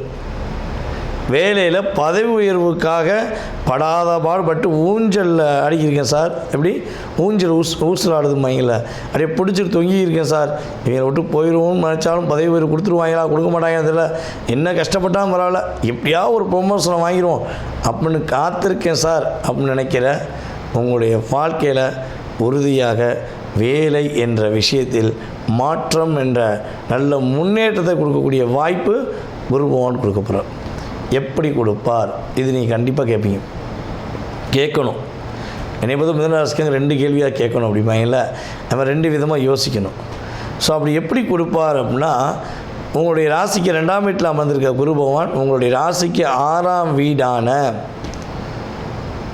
வேலையில் பதவி உயர்வுக்காக படாத பாடுபட்டு ஊஞ்சலில் அடிக்கிருக்கேன் சார், எப்படி ஊஞ்சல் ஊசல் ஆடுதுமாங்கள அப்படியே பிடிச்சிட்டு தொங்கியிருக்கேன் சார், இவங்களை விட்டு போயிடுவோம்னு நினச்சாலும் பதவி உயர்வு கொடுத்துருவாங்களா கொடுக்க மாட்டாங்க, அதில் என்ன கஷ்டப்பட்டாலும் பரவாயில்ல எப்படியா ஒரு ப்ரொமோஷனை வாங்கிடுவோம் அப்படின்னு காத்திருக்கேன் சார் அப்படின்னு நினைக்கிற உங்களுடைய வாழ்க்கையில் உறுதியாக வேலை என்ற விஷயத்தில் மாற்றம் என்ற நல்ல முன்னேற்றத்தை கொடுக்கக்கூடிய வாய்ப்பு குரு பகவான் கொடுக்க போகிறார். எப்படி கொடுப்பார்? இது நீங்கள் கண்டிப்பாக கேட்கணும். என்னை பொறுத்த மிதுனராசிக்காரங்க 2 கேள்வியாக கேட்கணும் அப்படிம்பாங்கல்ல, நம்ம 2 விதமாக யோசிக்கணும். ஸோ அப்படி எப்படி கொடுப்பார் அப்படின்னா, உங்களுடைய ராசிக்கு 2ஆம் வீட்டில் அமர்ந்திருக்க குரு பகவான் உங்களுடைய ராசிக்கு 6ஆம் வீடான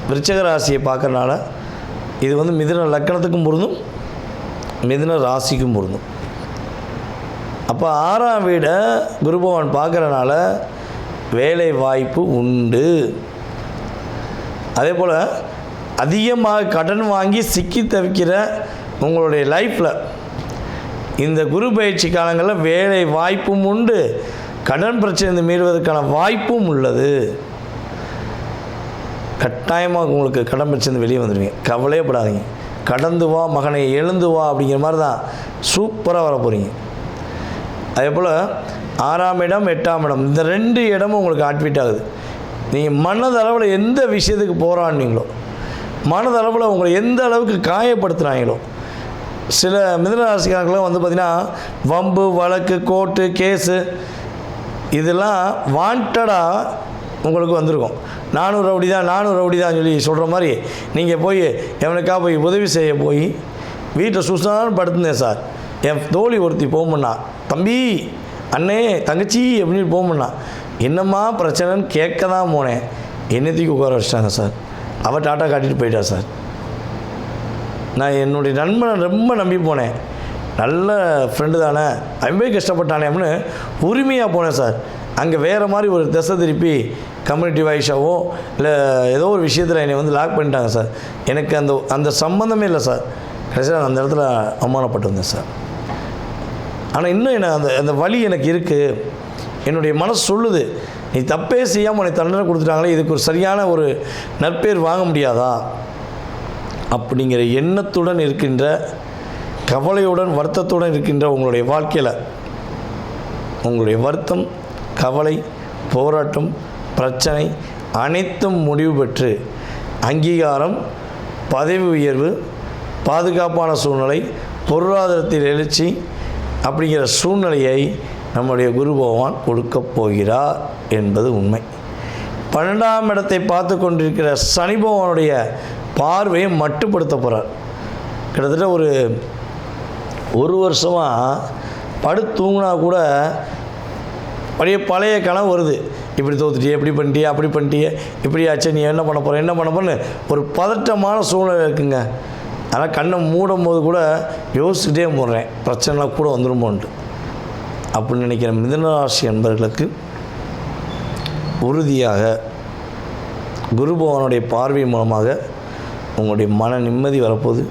விருச்சிக ராசியை பார்க்கறனால இது மிதுன லக்கணத்துக்கும் பொருந்தும், மிதுன ராசிக்கும் பொருந்தும். அப்போ 6ஆம் வீடை குரு பகவான் பார்க்குறனால வேலை வாய்ப்பு உண்டு. அதே போல் அதிகமாக கடன் வாங்கி சிக்கி தவிக்கிற உங்களுடைய லைஃப்பில் இந்த குரு பயிற்சி காலங்களில் வேலை வாய்ப்பும் உண்டு, கடன் பிரச்சனை மீறுவதற்கான வாய்ப்பும் உள்ளது. கட்டாயமாக உங்களுக்கு கடன் பிரச்சனை வெளியே வந்துடுவீங்க, கவலையப்படாதீங்க. கடந்து வா மகனை, எழுந்து வா அப்படிங்கிற மாதிரி தான் சூப்பராக வர போகிறீங்க. அதே போல் 6ஆம் இடம் 8ஆம் இடம் இந்த 2 இடமும் உங்களுக்கு ஆக்டிவேட் ஆகுது. நீங்கள் மனதளவில் எந்த விஷயத்துக்கு போராடினீங்களோ, மனதளவில் உங்களை எந்த அளவுக்கு காயப்படுத்துகிறாங்களோ, சில மிதுனராசிக்காரங்களும் பார்த்திங்கன்னா வம்பு வழக்கு கோர்ட்டு கேஸு இதெல்லாம் வாண்டடாக உங்களுக்கு வந்திருக்கும். நானும் ரவுடி தான் சொல்லி சொல்கிற மாதிரி நீங்கள் போய் எவனுக்காக போய் உதவி செய்ய போய் வீட்டில் சுசான்னு படுத்துனேன் சார். என் தோழி ஒருத்தி போகும்னா, தம்பி அண்ணே தங்கச்சி அப்படின்னு போகும்னா, என்னம்மா பிரச்சனைன்னு கேட்க தான் போனேன், என்னத்தையும் உட்கார வச்சிட்டாங்க சார். அவள் டாட்டா காட்டிட்டு போயிட்டா சார். நான் என்னுடைய நண்பனை ரொம்ப நம்பி போனேன், நல்ல ஃப்ரெண்டு தானே, அவன் போய் கஷ்டப்பட்டானே அப்படின்னு உரிமையாக போனேன் சார். அங்கே வேறு மாதிரி ஒரு திசை திருப்பி கம்யூனிட்டி வைஸாவோ இல்லை ஏதோ ஒரு விஷயத்தில் என்னை லாக் பண்ணிட்டாங்க சார். எனக்கு அந்த சம்மந்தமே இல்லை சார். கடைசியாக நான் அந்த இடத்துல அவமானப்பட்டு வந்தேன் சார். ஆனால் இன்னும் என்ன அந்த வலி எனக்கு இருக்குது. என்னுடைய மனசு சொல்லுது, நீ தப்பே செய்யாமல் உனக்கு தண்டனை கொடுத்துட்டாங்களே, இதுக்கு ஒரு சரியான ஒரு நற்பேர் வாங்க முடியாதா அப்படிங்கிற எண்ணத்துடன் இருக்கின்ற கவலையுடன் வருத்தத்துடன் இருக்கின்ற உங்களுடைய வாழ்க்கையில் உங்களுடைய வருத்தம், கவலை, போராட்டம், பிரச்சனை அனைத்தும் முடிவு பெற்று அங்கீகாரம், பதவி உயர்வு, பாதுகாப்பான சூழ்நிலை, பொருளாதாரத்தில் எழுச்சி அப்படிங்கிற சூழ்நிலையை நம்முடைய குரு பகவான் கொடுக்கப் போகிறார் என்பது உண்மை. 12ஆம் இடத்தை பார்த்து கொண்டிருக்கிற சனி பகவானுடைய பார்வையை மட்டுப்படுத்த போகிறார். கிட்டத்தட்ட ஒரு வருஷமாக தூங்கினா கூட பழைய கனவு வருது. இப்படி தோத்துட்டியே, இப்படி பண்ணிட்டியே, அப்படி பண்ணிட்டியே, இப்படி ஆச்சு, நீ என்ன பண்ண போகிறேன்னு ஒரு பதட்டமான சூழ்நிலை இருக்குங்க. ஆனால் கண்ணை மூடும் போது கூட யோசிச்சுக்கிட்டே போடுறேன், பிரச்சனைலாம் கூட வந்துடுமோன்ட்டு. அப்படின்னு நினைக்கிற மிதுன ராசி என்பவர்களுக்கு உறுதியாக குரு பகவானுடைய பார்வை மூலமாக உங்களுடைய மன நிம்மதி வரப்போகுது,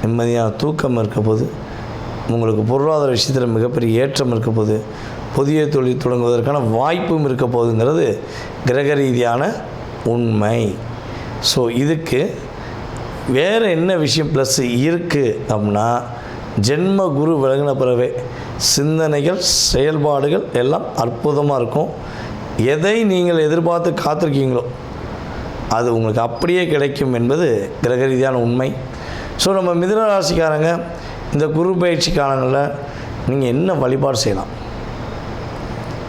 நிம்மதியான தூக்கம் இருக்க போது, உங்களுக்கு பொருளாதார விஷயத்தில் மிகப்பெரிய ஏற்றம் இருக்க போது, புதிய தொழில் தொடங்குவதற்கான வாய்ப்பும் இருக்க போகுதுங்கிறது கிரக ரீதியான உண்மை. ஸோ இதுக்கு வேறு என்ன விஷயம் ப்ளஸ் இருக்குது அப்படின்னா, ஜென்ம குரு விலகின பிறவே சிந்தனைகள், செயல்பாடுகள் எல்லாம் அற்புதமாக இருக்கும். எதை நீங்கள் எதிர்பார்த்து காத்திருக்கீங்களோ அது உங்களுக்கு அப்படியே கிடைக்கும் என்பது கிரக ரீதியான உண்மை. ஸோ நம்ம மிதுன ராசிக்காரங்க இந்த குரு பயிற்சி காலங்களில் நீங்கள் என்ன வழிபாடு செய்யலாம்,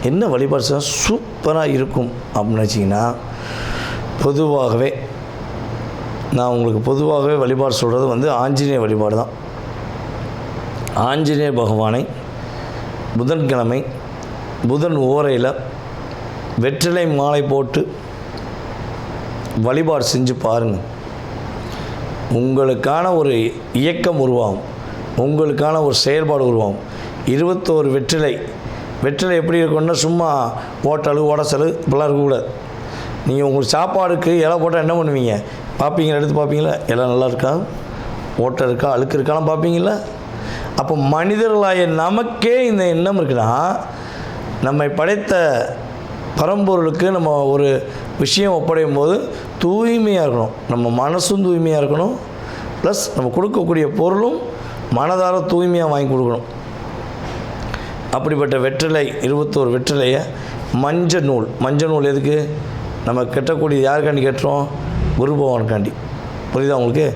என்ன வழிபாடு செய்யலாம் சூப்பராக இருக்கும் அப்படின்னு வச்சிங்கன்னா, பொதுவாகவே நான் உங்களுக்கு பொதுவாகவே வழிபாடு சொல்கிறது ஆஞ்சநேய வழிபாடு தான். ஆஞ்சநேய பகவானை புதன்கிழமை புதன் ஓரையில் வெற்றிலை மாலை போட்டு வழிபாடு செஞ்சு பாருங்கள். உங்களுக்கான ஒரு இயக்கம் உருவாகும், உங்களுக்கான ஒரு செயல்பாடு உருவாகும். 21 வெற்றிலை எப்படி இருக்குன்னா, சும்மா ஓட்டல் உடசல் இப்படிலாம் இருக்கக்கூடாது. நீங்கள் உங்களுக்கு சாப்பாடுக்கு இலை போட்டால் என்ன பண்ணுவீங்க, பார்ப்பீங்களா, எடுத்து பார்ப்பீங்களா, இலை நல்லா இருக்கா, ஓட்டை இருக்கா, அழுக்கு இருக்கான்னு பார்ப்பீங்களா? அப்போ மனிதர்களாய நமக்கே இந்த எண்ணம் இருக்குன்னா, நம்மை படைத்த பரம்பொருளுக்கு நம்ம ஒரு விஷயம் ஒப்படையும் போது தூய்மையாக இருக்கணும், நம்ம மனசும் தூய்மையாக இருக்கணும், ப்ளஸ் நம்ம கொடுக்கக்கூடிய பொருளும் மனதார தூய்மையாக வாங்கி கொடுக்கணும். அப்படிப்பட்ட வெற்றிலை 21 வெற்றிலையை மஞ்சள் நூல் எதுக்கு நம்ம கட்டக்கூடியது, யாருக்காண்டி கட்டுறோம், குரு பகவானுக்காண்டி. புரியுதா உங்களுக்கு?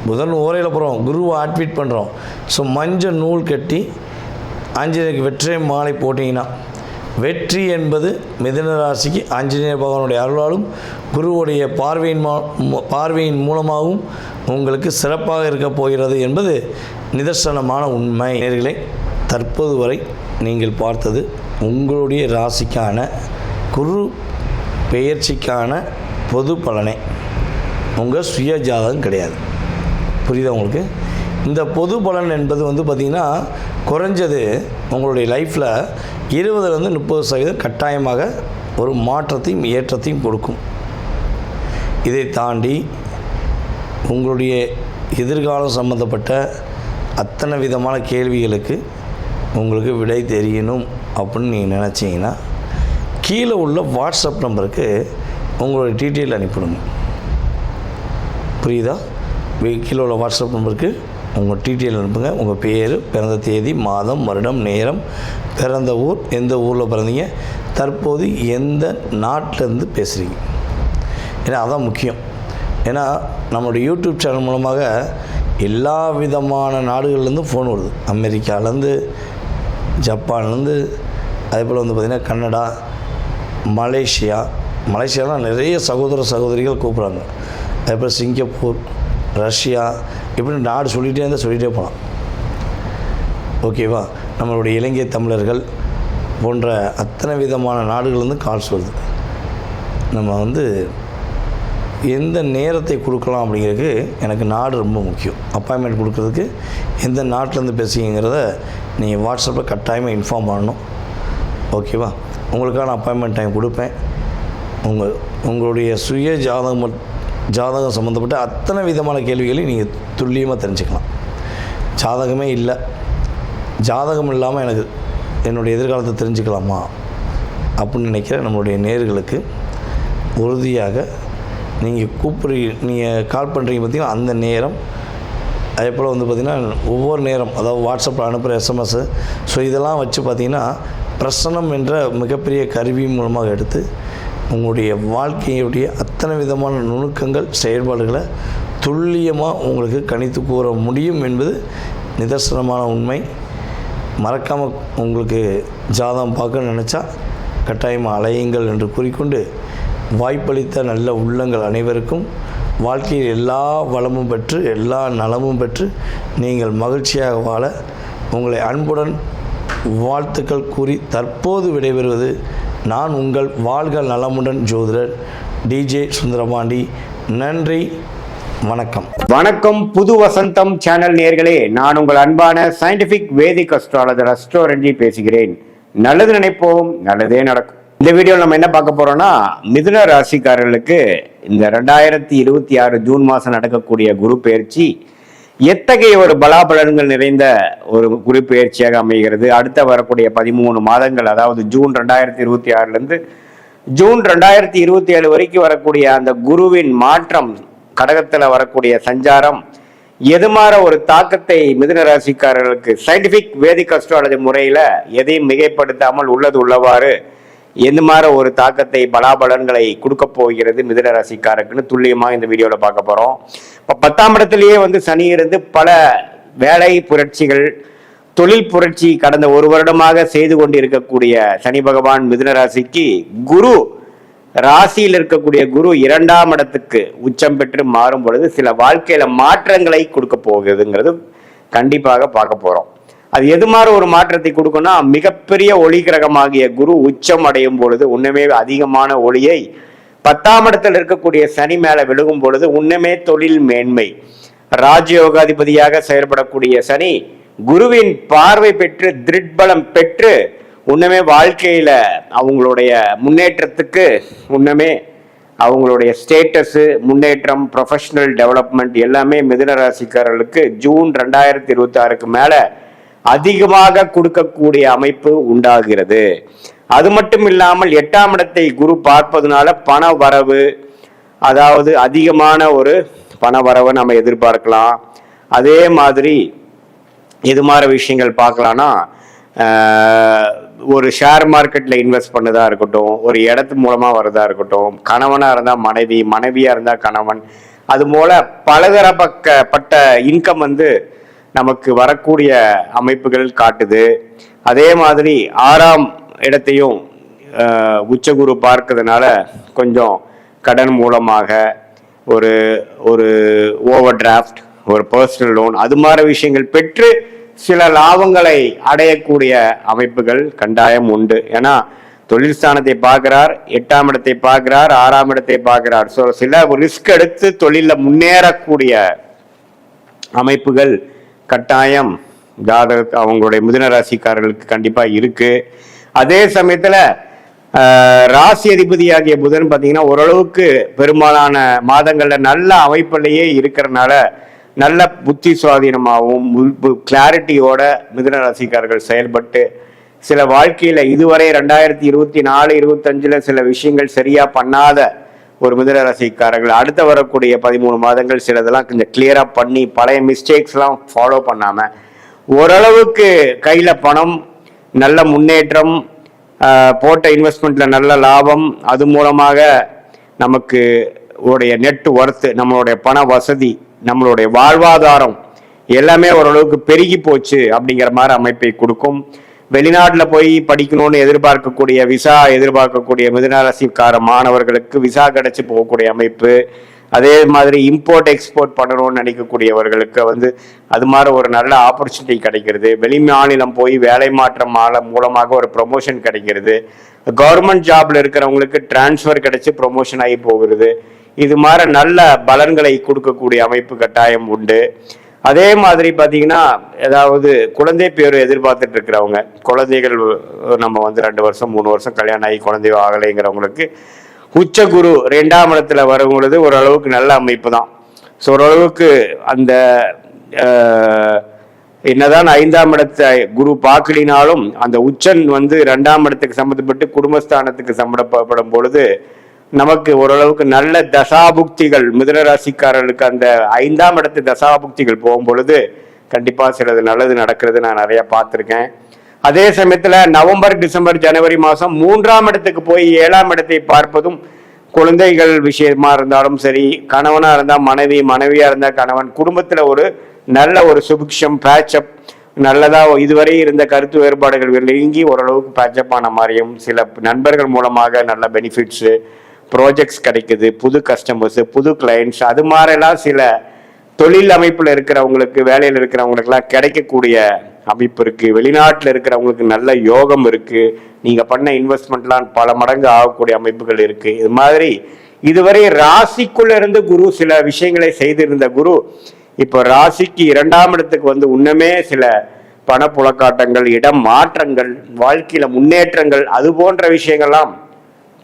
புதன் ஓரையில் போகிறோம், குருவை ஆட்வீட் பண்ணுறோம். ஸோ மஞ்சள் நூல் கட்டி ஆஞ்சநேயருக்கு வெற்றிலை மாலை போட்டிங்கன்னா, வெற்றி என்பது மிதுன ராசிக்கு ஆஞ்சநேய பகவானுடைய அருளாலும் குருவுடைய பார்வையின் மூலமாகவும் உங்களுக்கு சிறப்பாக இருக்க போகிறது என்பது நிதர்சனமான உண்மை. நேயர்களே, தற்போது வரை நீங்கள் பார்த்தது உங்களுடைய ராசிக்கான குரு பெயர்ச்சிக்கான பொது பலனே, உங்கள் சுய ஜாதகம் கிடையாது. புரியுதா உங்களுக்கு? இந்த பொது பலன் என்பது பார்த்திங்கன்னா குறைஞ்சது உங்களுடைய லைஃப்பில் 20-30% கட்டாயமாக ஒரு மாற்றத்தையும் ஏற்றத்தையும் கொடுக்கும். இதை தாண்டி உங்களுடைய எதிர்காலம் சம்பந்தப்பட்ட அத்தனை விதமான கேள்விகளுக்கு உங்களுக்கு விடை தெரியணும் அப்படின்னு நீங்கள் நினச்சிங்கன்னா, கீழே உள்ள வாட்ஸ்அப் நம்பருக்கு உங்களுடைய டீட்டெயில் அனுப்பிடுங்க. புரியுதா? கீழே உள்ள வாட்ஸ்அப் நம்பருக்கு உங்கள் டீட்டெயில் அனுப்புங்க. உங்கள் பேர், பிறந்த தேதி, மாதம், வருடம், நேரம், பிறந்த ஊர், எந்த ஊரில் பிறந்தீங்க, தற்போது எந்த நாட்டிலேருந்து பேசுகிறீங்க. ஏன்னா அதான் முக்கியம். ஏன்னா நம்மளுடைய யூடியூப் சேனல் மூலமாக எல்லா விதமான நாடுகள்லேருந்து ஃபோன் வருது. அமெரிக்காவிலேருந்து, ஜப்பான்லேருந்து, அதே போல் பார்த்திங்கன்னா கனடா, மலேசியாலாம் நிறைய சகோதரிகள் கூப்பிட்றாங்க. அதே போல் சிங்கப்பூர், ரஷ்யா, இப்படி நாடு சொல்லிகிட்டே போகலாம். ஓகேவா? நம்மளுடைய இலங்கை தமிழர்கள் போன்ற அத்தனை விதமான நாடுகள்லேருந்து கால்ஸ் வருது. நம்ம எந்த நேரத்தை கொடுக்கலாம் அப்படிங்கிறதுக்கு எனக்கு நாடு ரொம்ப முக்கியம். அப்பாயின்மெண்ட் கொடுக்குறதுக்கு எந்த நாட்டிலேருந்து பேசுகிறீங்கிறத நீங்கள் வாட்ஸ்அப்பில் கட்டாயமாக இன்ஃபார்ம் பண்ணணும். ஓகேவா? உங்களுக்கான அப்பாயின்மெண்ட் டைம் கொடுப்பேன். உங்களுடைய சுய ஜாதகம் சம்மந்தப்பட்ட அத்தனை விதமான கேள்விகளையும் நீங்கள் துல்லியமாக தெரிஞ்சுக்கலாம். ஜாதகமே இல்லை, ஜாதகம் இல்லாமல் எனக்கு என்னுடைய எதிர்காலத்தை தெரிஞ்சுக்கலாமா அப்படின்னு நினைக்கிற நம்மளுடைய நேயர்களுக்கு உறுதியாக நீங்கள் கால் பண்ணுறீங்க பார்த்தீங்கன்னா, அந்த நேரம் அதே போல் வந்து பார்த்திங்கன்னா ஒவ்வொரு நேரம் அதாவது வாட்ஸ்அப்பில் அனுப்புகிற எஸ்எம்எஸ்ஸு, ஸோ இதெல்லாம் வச்சு பார்த்திங்கன்னா பிரசனம் என்ற மிகப்பெரிய கருவி மூலமாக எடுத்து உங்களுடைய வாழ்க்கையுடைய அத்தனை விதமான நுணுக்கங்கள் செயல்பாடுகளை துல்லியமாக உங்களுக்கு கணித்து கூற முடியும் என்பது நிதர்சனமான உண்மை. மறக்காமல் உங்களுக்கு ஜாதகம் பார்க்க நினச்சா கட்டாயமாக அலையுங்கள் என்று கூறிக்கொண்டு, வாய்ப்பளித்த நல்ல உள்ளங்கள் அனைவருக்கும் வாழ்க்கையில் எல்லா வளமும் பெற்று எல்லா நலமும் பெற்று நீங்கள் மகிழ்ச்சியாக வாழ உங்களை அன்புடன் வாழ்த்துக்கள் கூறி தற்போது விடைபெறுவது நான் உங்கள் வாழ்க நலமுடன் ஜோதிடர் டிஜே சுந்தரபாண்டி. நன்றி, வணக்கம். வணக்கம் புது வசந்தம் சேனல் நேயர்களே, நான் உங்கள் அன்பான சயின்டிபிக் வேதிக் அஸ்ட்ராலஜர் அஸ்ட்ரோரஞ்சி பேசுகிறேன். நல்லது நினைப்போம், நல்லதே நடக்கும். இந்த வீடியோவில் நம்ம என்ன பார்க்க போறோம்னா, மிதுன ராசிக்காரர்களுக்கு இந்த 2026 ஜூன் மாதம் நடக்கக்கூடிய குரு பெயர்ச்சி எத்தகைய ஒரு பலாபலன்கள் நிறைந்த ஒரு குரு பெயர்ச்சியாக அமைகிறது. அடுத்த வரக்கூடிய 13 மாதங்கள், அதாவது ஜூன் 2026 ஜூன் 2027 வரைக்கும் வரக்கூடிய அந்த குருவின் மாற்றம், கடகத்தில் வரக்கூடிய சஞ்சாரம் எதுமாற ஒரு தாக்கத்தை மிதுன ராசிக்காரர்களுக்கு சயின்டிபிக் வேதிக் அஸ்ட்ராலஜி முறையில் எதையும் மிகைப்படுத்தாமல் உள்ளது உள்ளவாறு எந்த மாதிரி ஒரு தாக்கத்தை பலாபலன்களை கொடுக்க போகிறது மிதுன ராசிக்காரருக்குன்னு துல்லியமாக இந்த வீடியோவில் பார்க்க போகிறோம். இப்போ 10ஆம் இடத்துலையே சனி இருந்து பல வேலை புரட்சிகள், தொழில் புரட்சி கடந்த ஒரு வருடமாக செய்து கொண்டு இருக்கக்கூடிய சனி பகவான் மிதுன ராசிக்கு குரு ராசியில் இருக்கக்கூடிய குரு 2ஆம் இடத்துக்கு உச்சம் பெற்று மாறும் பொழுது சில வாழ்க்கையில மாற்றங்களை கொடுக்க போகுதுங்கிறது கண்டிப்பாக பார்க்க போறோம். அது எது மாதிரி ஒரு மாற்றத்தை கொடுக்கும்னா, மிகப்பெரிய ஒளி கிரகமாகிய குரு உச்சம் அடையும் பொழுது உண்மையே அதிகமான ஒளியை 10ஆம் இடத்தில் இருக்கக்கூடிய சனி மேல விழுகும் பொழுது உண்மையே தொழில் மேன்மை, ராஜயோகாதிபதியாக செயல்படக்கூடிய சனி குருவின் பார்வை பெற்று திருட்பலம் பெற்று உண்மையே வாழ்க்கையில அவங்களுடைய முன்னேற்றத்துக்கு உண்மையே அவங்களுடைய ஸ்டேட்டஸு, முன்னேற்றம், ப்ரொஃபஷனல் டெவலப்மெண்ட் எல்லாமே மிதுன ராசிக்காரர்களுக்கு ஜூன் 2026க்கு மேல அதிகமாக கொடுக்கக்கூடிய அமைப்பு உண்டாகிறது. அது மட்டும் இல்லாமல் 8ஆம் இடத்தை குரு பார்ப்பதனால பண வரவு, அதாவது அதிகமான ஒரு பண வரவை நம்ம எதிர்பார்க்கலாம். அதே மாதிரி எது மாதிரி விஷயங்கள் பார்க்கலாம்னா, ஒரு ஷேர் மார்க்கெட்டில் இன்வெஸ்ட் பண்ணதா இருக்கட்டும், ஒரு இடத்து மூலமாக வரதா இருக்கட்டும், கணவனாக இருந்தால் மனைவி, மனைவியாக இருந்தால் கணவன், அது போல் பலதரப்பட்ட இன்கம் நமக்கு வரக்கூடிய அமைப்புகள் காட்டுது. அதே மாதிரி 6ஆம் இடத்தையும் உச்சகுரு பார்க்கறதுனால கொஞ்சம் கடன் மூலமாக ஒரு ஒரு ஓவர் டிராஃப்ட், ஒரு பர்சனல் லோன், அது மாதிரி விஷயங்கள் பெற்று சில லாபங்களை அடையக்கூடிய அமைப்புகள் கண்டாயம் உண்டு. ஏன்னா தொழில் ஸ்தானத்தை பார்க்கிறார், 8ஆம் இடத்தை பார்க்கிறார், 6ஆம் இடத்தை பார்க்கிறார். ஸோ சில ரிஸ்க் எடுத்து தொழிலில் முன்னேறக்கூடிய அமைப்புகள் கட்டாயம் ஜாதக அவங்களுடைய மிதுன ராசிக்காரர்களுக்கு கண்டிப்பா இருக்கு. அதே சமயத்துல ராசி அதிபதியாகிய புதன் பார்த்தீங்கன்னா ஓரளவுக்கு பெரும்பாலான மாதங்கள்ல நல்ல அமைப்பிலேயே இருக்கிறதுனால நல்ல புத்தி சுவாதீனமாகவும் கிளாரிட்டியோட மிதுன ராசிக்காரர்கள் செயல்பட்டு சில வாழ்க்கையில இதுவரை 2024-25 சில விஷயங்கள் சரியா பண்ணாத ஒரு மிதுன ராசிக்காரர்கள் அடுத்த வரக்கூடிய 13 மாதங்கள் சிலதெல்லாம் கொஞ்சம் கிளியரா பண்ணி பழைய மிஸ்டேக்ஸ்லாம் ஃபாலோ பண்ணாம ஓரளவுக்கு கையில பணம், நல்ல முன்னேற்றம், போட்ட இன்வெஸ்ட்மெண்ட்ல நல்ல லாபம், அது மூலமாக நமக்கு உடைய நெட் ஒர்த்து, நம்மளுடைய பண வசதி, நம்மளுடைய வாழ்வாதாரம் எல்லாமே ஓரளவுக்கு பெருகி போச்சு அப்படிங்கிற மாதிரி அமைப்பை கொடுக்கும். வெளிநாட்டில் போய் படிக்கணும்னு எதிர்பார்க்கக்கூடிய, விசா எதிர்பார்க்கக்கூடிய மிதுன ராசிக்கார மாணவர்களுக்கு விசா கிடைச்சி போகக்கூடிய அமைப்பு, அதே மாதிரி இம்போர்ட் எக்ஸ்போர்ட் பண்ணணும்னு நினைக்கக்கூடியவர்களுக்கு அது மாதிரி ஒரு நல்ல ஆப்பர்ச்சுனிட்டி கிடைக்கிறது. வெளி மாநிலம் போய் வேலை மாற்றம் மூலமாக ஒரு ப்ரொமோஷன் கிடைக்கிறது. கவர்மெண்ட் ஜாப்ல இருக்கிறவங்களுக்கு டிரான்ஸ்ஃபர் கிடைச்சி ப்ரொமோஷன் ஆகி போகிறது. இது மாதிரி நல்ல பலன்களை கொடுக்கக்கூடிய அமைப்பு கட்டாயம் உண்டு. அதே மாதிரி பார்த்தீங்கன்னா, ஏதாவது குழந்தை பேர் எதிர்பார்த்துட்டு இருக்கிறவங்க, குழந்தைகள் நம்ம 2 வருஷம் 3 வருஷம் கல்யாணம் ஆகி குழந்தை ஆகலைங்கிறவங்களுக்கு உச்சகுரு 2ஆம் இடத்துல வரும்பொழுது ஓரளவுக்கு நல்ல அமைப்பு தான். ஸோ ஓரளவுக்கு அந்த என்னதான் 5ஆம் இடத்தை குரு பார்க்கலினாலும் அந்த உச்சன் 2ஆம் இடத்துக்கு சம்மந்தப்பட்டு குடும்பஸ்தானத்துக்கு சம்மந்தப்படும் பொழுது நமக்கு ஓரளவுக்கு நல்ல தசாபுக்திகள் மிதுன ராசிக்காரர்களுக்கு அந்த 5ஆம் இடத்து தசாபுக்திகள் போகும் பொழுது கண்டிப்பா சிலது நல்லது நடக்கிறது நான் நிறைய பார்த்துருக்கேன். அதே சமயத்துல நவம்பர், டிசம்பர், ஜனவரி மாசம் 3ஆம் இடத்துக்கு போய் 7ஆம் இடத்தை பார்ப்பதும் குழந்தைகள் விஷயமா இருந்தாலும் சரி, கணவனா இருந்தா மனைவி, மனைவியா இருந்தா கணவன், குடும்பத்துல ஒரு நல்ல ஒரு சுபிக்ஷம் பேட்சப் நல்லதா இதுவரை இருந்த கருத்து வேறுபாடுகள் நீங்கி ஓரளவுக்கு பேட்சப் ஆன மாதிரியும், சில நண்பர்கள் மூலமாக நல்ல பெனிஃபிட்ஸ் ப்ராஜெக்ட்ஸ் கிடைக்குது, புது கஸ்டமர்ஸ், புது கிளைண்ட்ஸ், அது மாதிரிலாம் சில தொழில் அமைப்புல இருக்கிறவங்களுக்கு, வேலையில் இருக்கிறவங்களுக்குலாம் கிடைக்கக்கூடிய அமைப்பு இருக்கு. வெளிநாட்டில் இருக்கிறவங்களுக்கு நல்ல யோகம் இருக்கு. நீங்க பண்ண இன்வெஸ்ட்மெண்ட்லாம் பல மடங்கு ஆகக்கூடிய அமைப்புகள் இருக்கு. இது மாதிரி இதுவரை ராசிக்குள்ள இருந்து குரு சில விஷயங்களை செய்திருந்த குரு இப்போ ராசிக்கு 2ஆம் இடத்துக்கு வந்து இன்னுமே சில பணப்புழக்காட்டங்கள், இடம் மாற்றங்கள், வாழ்க்கையில முன்னேற்றங்கள், அது போன்ற விஷயங்கள்லாம்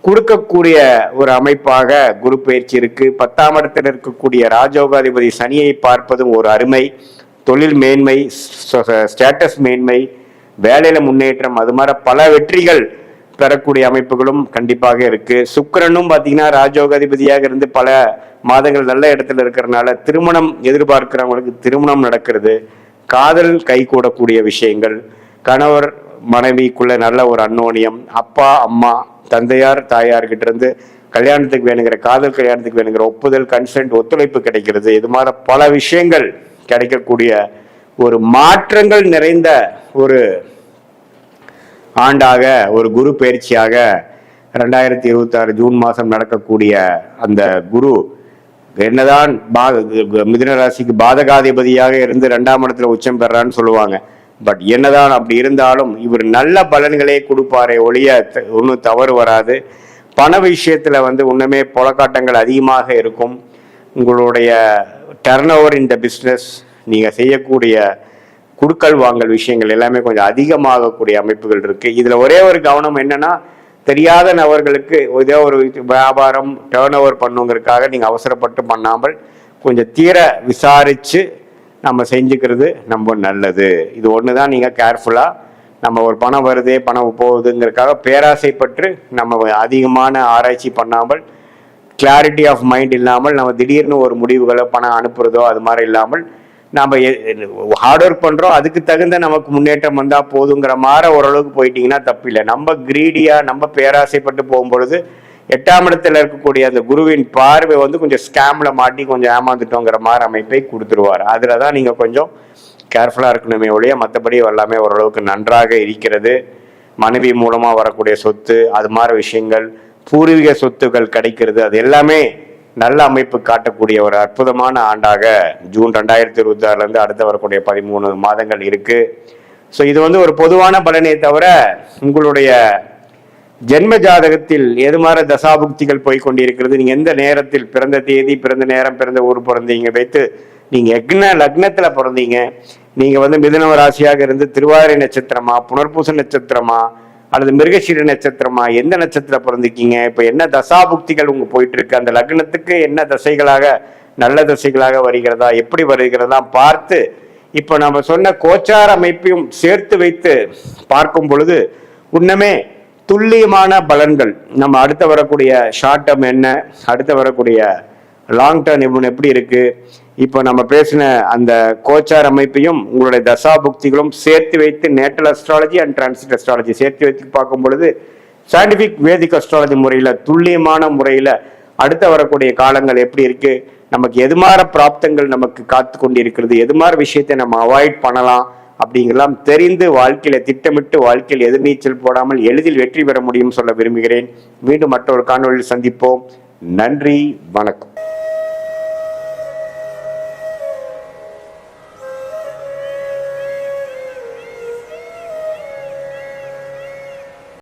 கொடுக்கக்கூடிய ஒரு அமைப்பாக குரு பயிற்சி இருக்கு. 10ஆம் இடத்தில் இருக்கக்கூடிய ராஜயோகாதிபதி சனியை பார்ப்பதும் ஒரு அருமை. தொழில் மேன்மை, ஸ்டேட்டஸ் மேன்மை, வேலையில முன்னேற்றம், அது மாதிரி பல வெற்றிகள் பெறக்கூடிய அமைப்புகளும் கண்டிப்பாக இருக்கு. சுக்கிரனும் பார்த்தீங்கன்னா ராஜயோகாதிபதியாக இருந்து பல மாதங்கள் நல்ல இடத்துல இருக்கிறதுனால திருமணம் எதிர்பார்க்கிறவங்களுக்கு திருமணம் நடக்கிறது. காதல் கை கூடக்கூடிய விஷயங்கள், கணவர் மனைவிக்குள்ள நல்ல ஒரு அன்னோனியம், அப்பா அம்மா தந்தையார் தாயார்கிட்ட இருந்து கல்யாணத்துக்கு வேணுங்கிற காதல் கல்யாணத்துக்கு வேணுங்கிற ஒப்புதல், கன்சென்ட், ஒத்துழைப்பு கிடைக்கிறது. இது மாதிரி பல விஷயங்கள் கிடைக்கக்கூடிய ஒரு மாற்றங்கள் நிறைந்த ஒரு ஆண்டாக, ஒரு குரு பயிற்சியாக 2026 ஜூன் மாதம் நடக்கக்கூடிய அந்த குரு என்னதான் மிதுன ராசிக்கு பாதகாதிபதியாக இருந்து 2ஆம் இடத்துல உச்சம் பெறான்னு சொல்லுவாங்க. பட் என்னதான் அப்படி இருந்தாலும் இவர் நல்ல பலன்களே கொடுப்பாரே ஒழிய ஒன்றும் தவறு வராது. பண விஷயத்துல வந்து இன்னுமே புலக்காட்டங்கள் அதிகமாக இருக்கும். உங்களுடைய டர்ன் ஓவர் இந்த பிஸ்னஸ், நீங்க செய்யக்கூடிய குடுக்கல் வாங்கல் விஷயங்கள் எல்லாமே கொஞ்சம் அதிகமாகக்கூடிய அமைப்புகள் இருக்கு. இதுல ஒரே ஒரு கவனம் என்னன்னா, தெரியாத நபர்களுக்கு ஏதோ ஒரு வியாபாரம் டர்ன் ஓவர் பண்ணுங்கிறதுக்காக நீங்க அவசரப்பட்டு பண்ணாமல் கொஞ்சம் தீர விசாரிச்சு நம்ம செஞ்சுக்கிறது ரொம்ப நல்லது. இது ஒண்ணுதான் நீங்க கேர்ஃபுல்லா, நம்ம ஒரு பணம் வருதே பணம் போகுதுங்கிறதுக்காக பேராசைப்பட்டு நம்ம அதிகமான ஆராய்ச்சி பண்ணாமல், கிளாரிட்டி ஆஃப் மைண்ட் இல்லாமல் நம்ம திடீர்னு ஒரு முடிவுகளை பணம் அனுப்புறதோ அது மாதிரி இல்லாமல் நம்ம ஹார்ட் ஒர்க் பண்றோம், அதுக்கு தகுந்த நமக்கு முன்னேற்றம் வந்தா போதுங்கிற மாதிரி ஓரளவுக்கு போயிட்டீங்கன்னா தப்பு இல்லை. நம்ம கிரீடியா நம்ம பேராசைப்பட்டு போகும்பொழுது 8ஆம் இடத்துல இருக்கக்கூடிய அந்த குருவின் பார்வை வந்து கொஞ்சம் ஸ்கேம்ல மாட்டி கொஞ்சம் ஏமாந்துட்டோங்கிற மாதிரி அமைப்பை கொடுத்துருவார். அதுலதான் நீங்க கொஞ்சம் கேர்ஃபுல்லா இருக்கணுமே ஒழிய மற்றபடி எல்லாமே ஓரளவுக்கு நன்றாக இருக்கிறது. மனைவி மூலமா வரக்கூடிய சொத்து, அது மாதிரி விஷயங்கள், பூர்வீக சொத்துக்கள் கிடைக்கிறது, அது எல்லாமே நல்ல அமைப்பு காட்டக்கூடிய ஒரு அற்புதமான ஆண்டாக ஜூன் 2026 இருந்து அடுத்து வரக்கூடிய 13 மாதங்கள் இருக்கு. ஸோ இது வந்து ஒரு பொதுவான பலனே தவிர உங்களுடைய ஜென்ம ஜாதகத்தில் எது மாதிரி தசாபுக்திகள் போய்கொண்டிருக்கிறது, நீங்க எந்த நேரத்தில் பிறந்த தேதி, பிறந்த நேரம், பிறந்த ஊர் பிறந்தீங்க வைத்து, நீங்க லக்னத்துல பிறந்தீங்க, நீங்க வந்து மிதுன ராசியாக இருந்து திருவாதிரை நட்சத்திரமா, புனர்பூச நட்சத்திரமா, அல்லது மிருகசீர நட்சத்திரமா, எந்த நட்சத்திரம் பிறந்திருக்கீங்க, இப்ப என்ன தசாபுக்திகள் உங்க போயிட்டு இருக்கு, அந்த லக்னத்துக்கு என்ன தசைகளாக நல்ல தசைகளாக வருகிறதா, எப்படி வருகிறதா பார்த்து, இப்ப நம்ம சொன்ன கோச்சார அமைப்பையும் சேர்த்து வைத்து பார்க்கும் பொழுது உன்னமே துல்லியமான பலன்கள், நம்ம அடுத்து வரக்கூடிய ஷார்ட் டேர்ம் என்ன, அடுத்து வரக்கூடிய லாங் டேர்ம் எப்படி இருக்கு, இப்போ நம்ம பேசின அந்த கோச்சார் அமைப்பையும் உங்களுடைய தசாபுக்திகளும் சேர்த்து வைத்து natal astrology and transit astrology சேர்த்து வைத்து பார்க்கும் பொழுது சயின்டிபிக் வேதிக் அஸ்ட்ராலஜி முறையில் துல்லியமான முறையில் அடுத்த வரக்கூடிய காலங்கள் எப்படி இருக்கு, நமக்கு எது மாதிரி பிராப்தங்கள் நமக்கு காத்து கொண்டு இருக்கிறது, எது மாதிரி விஷயத்தை நம்ம அவாய்ட் பண்ணலாம் அப்படிங்கெல்லாம் தெரிந்து வாழ்க்கையில திட்டமிட்டு வாழ்க்கையில் எதிர்நீச்சல் போடாமல் எளிதில் வெற்றி பெற முடியும் சொல்ல விரும்புகிறேன். மீண்டும் மற்றொரு காணொலியில் சந்திப்போம். நன்றி, வணக்கம்.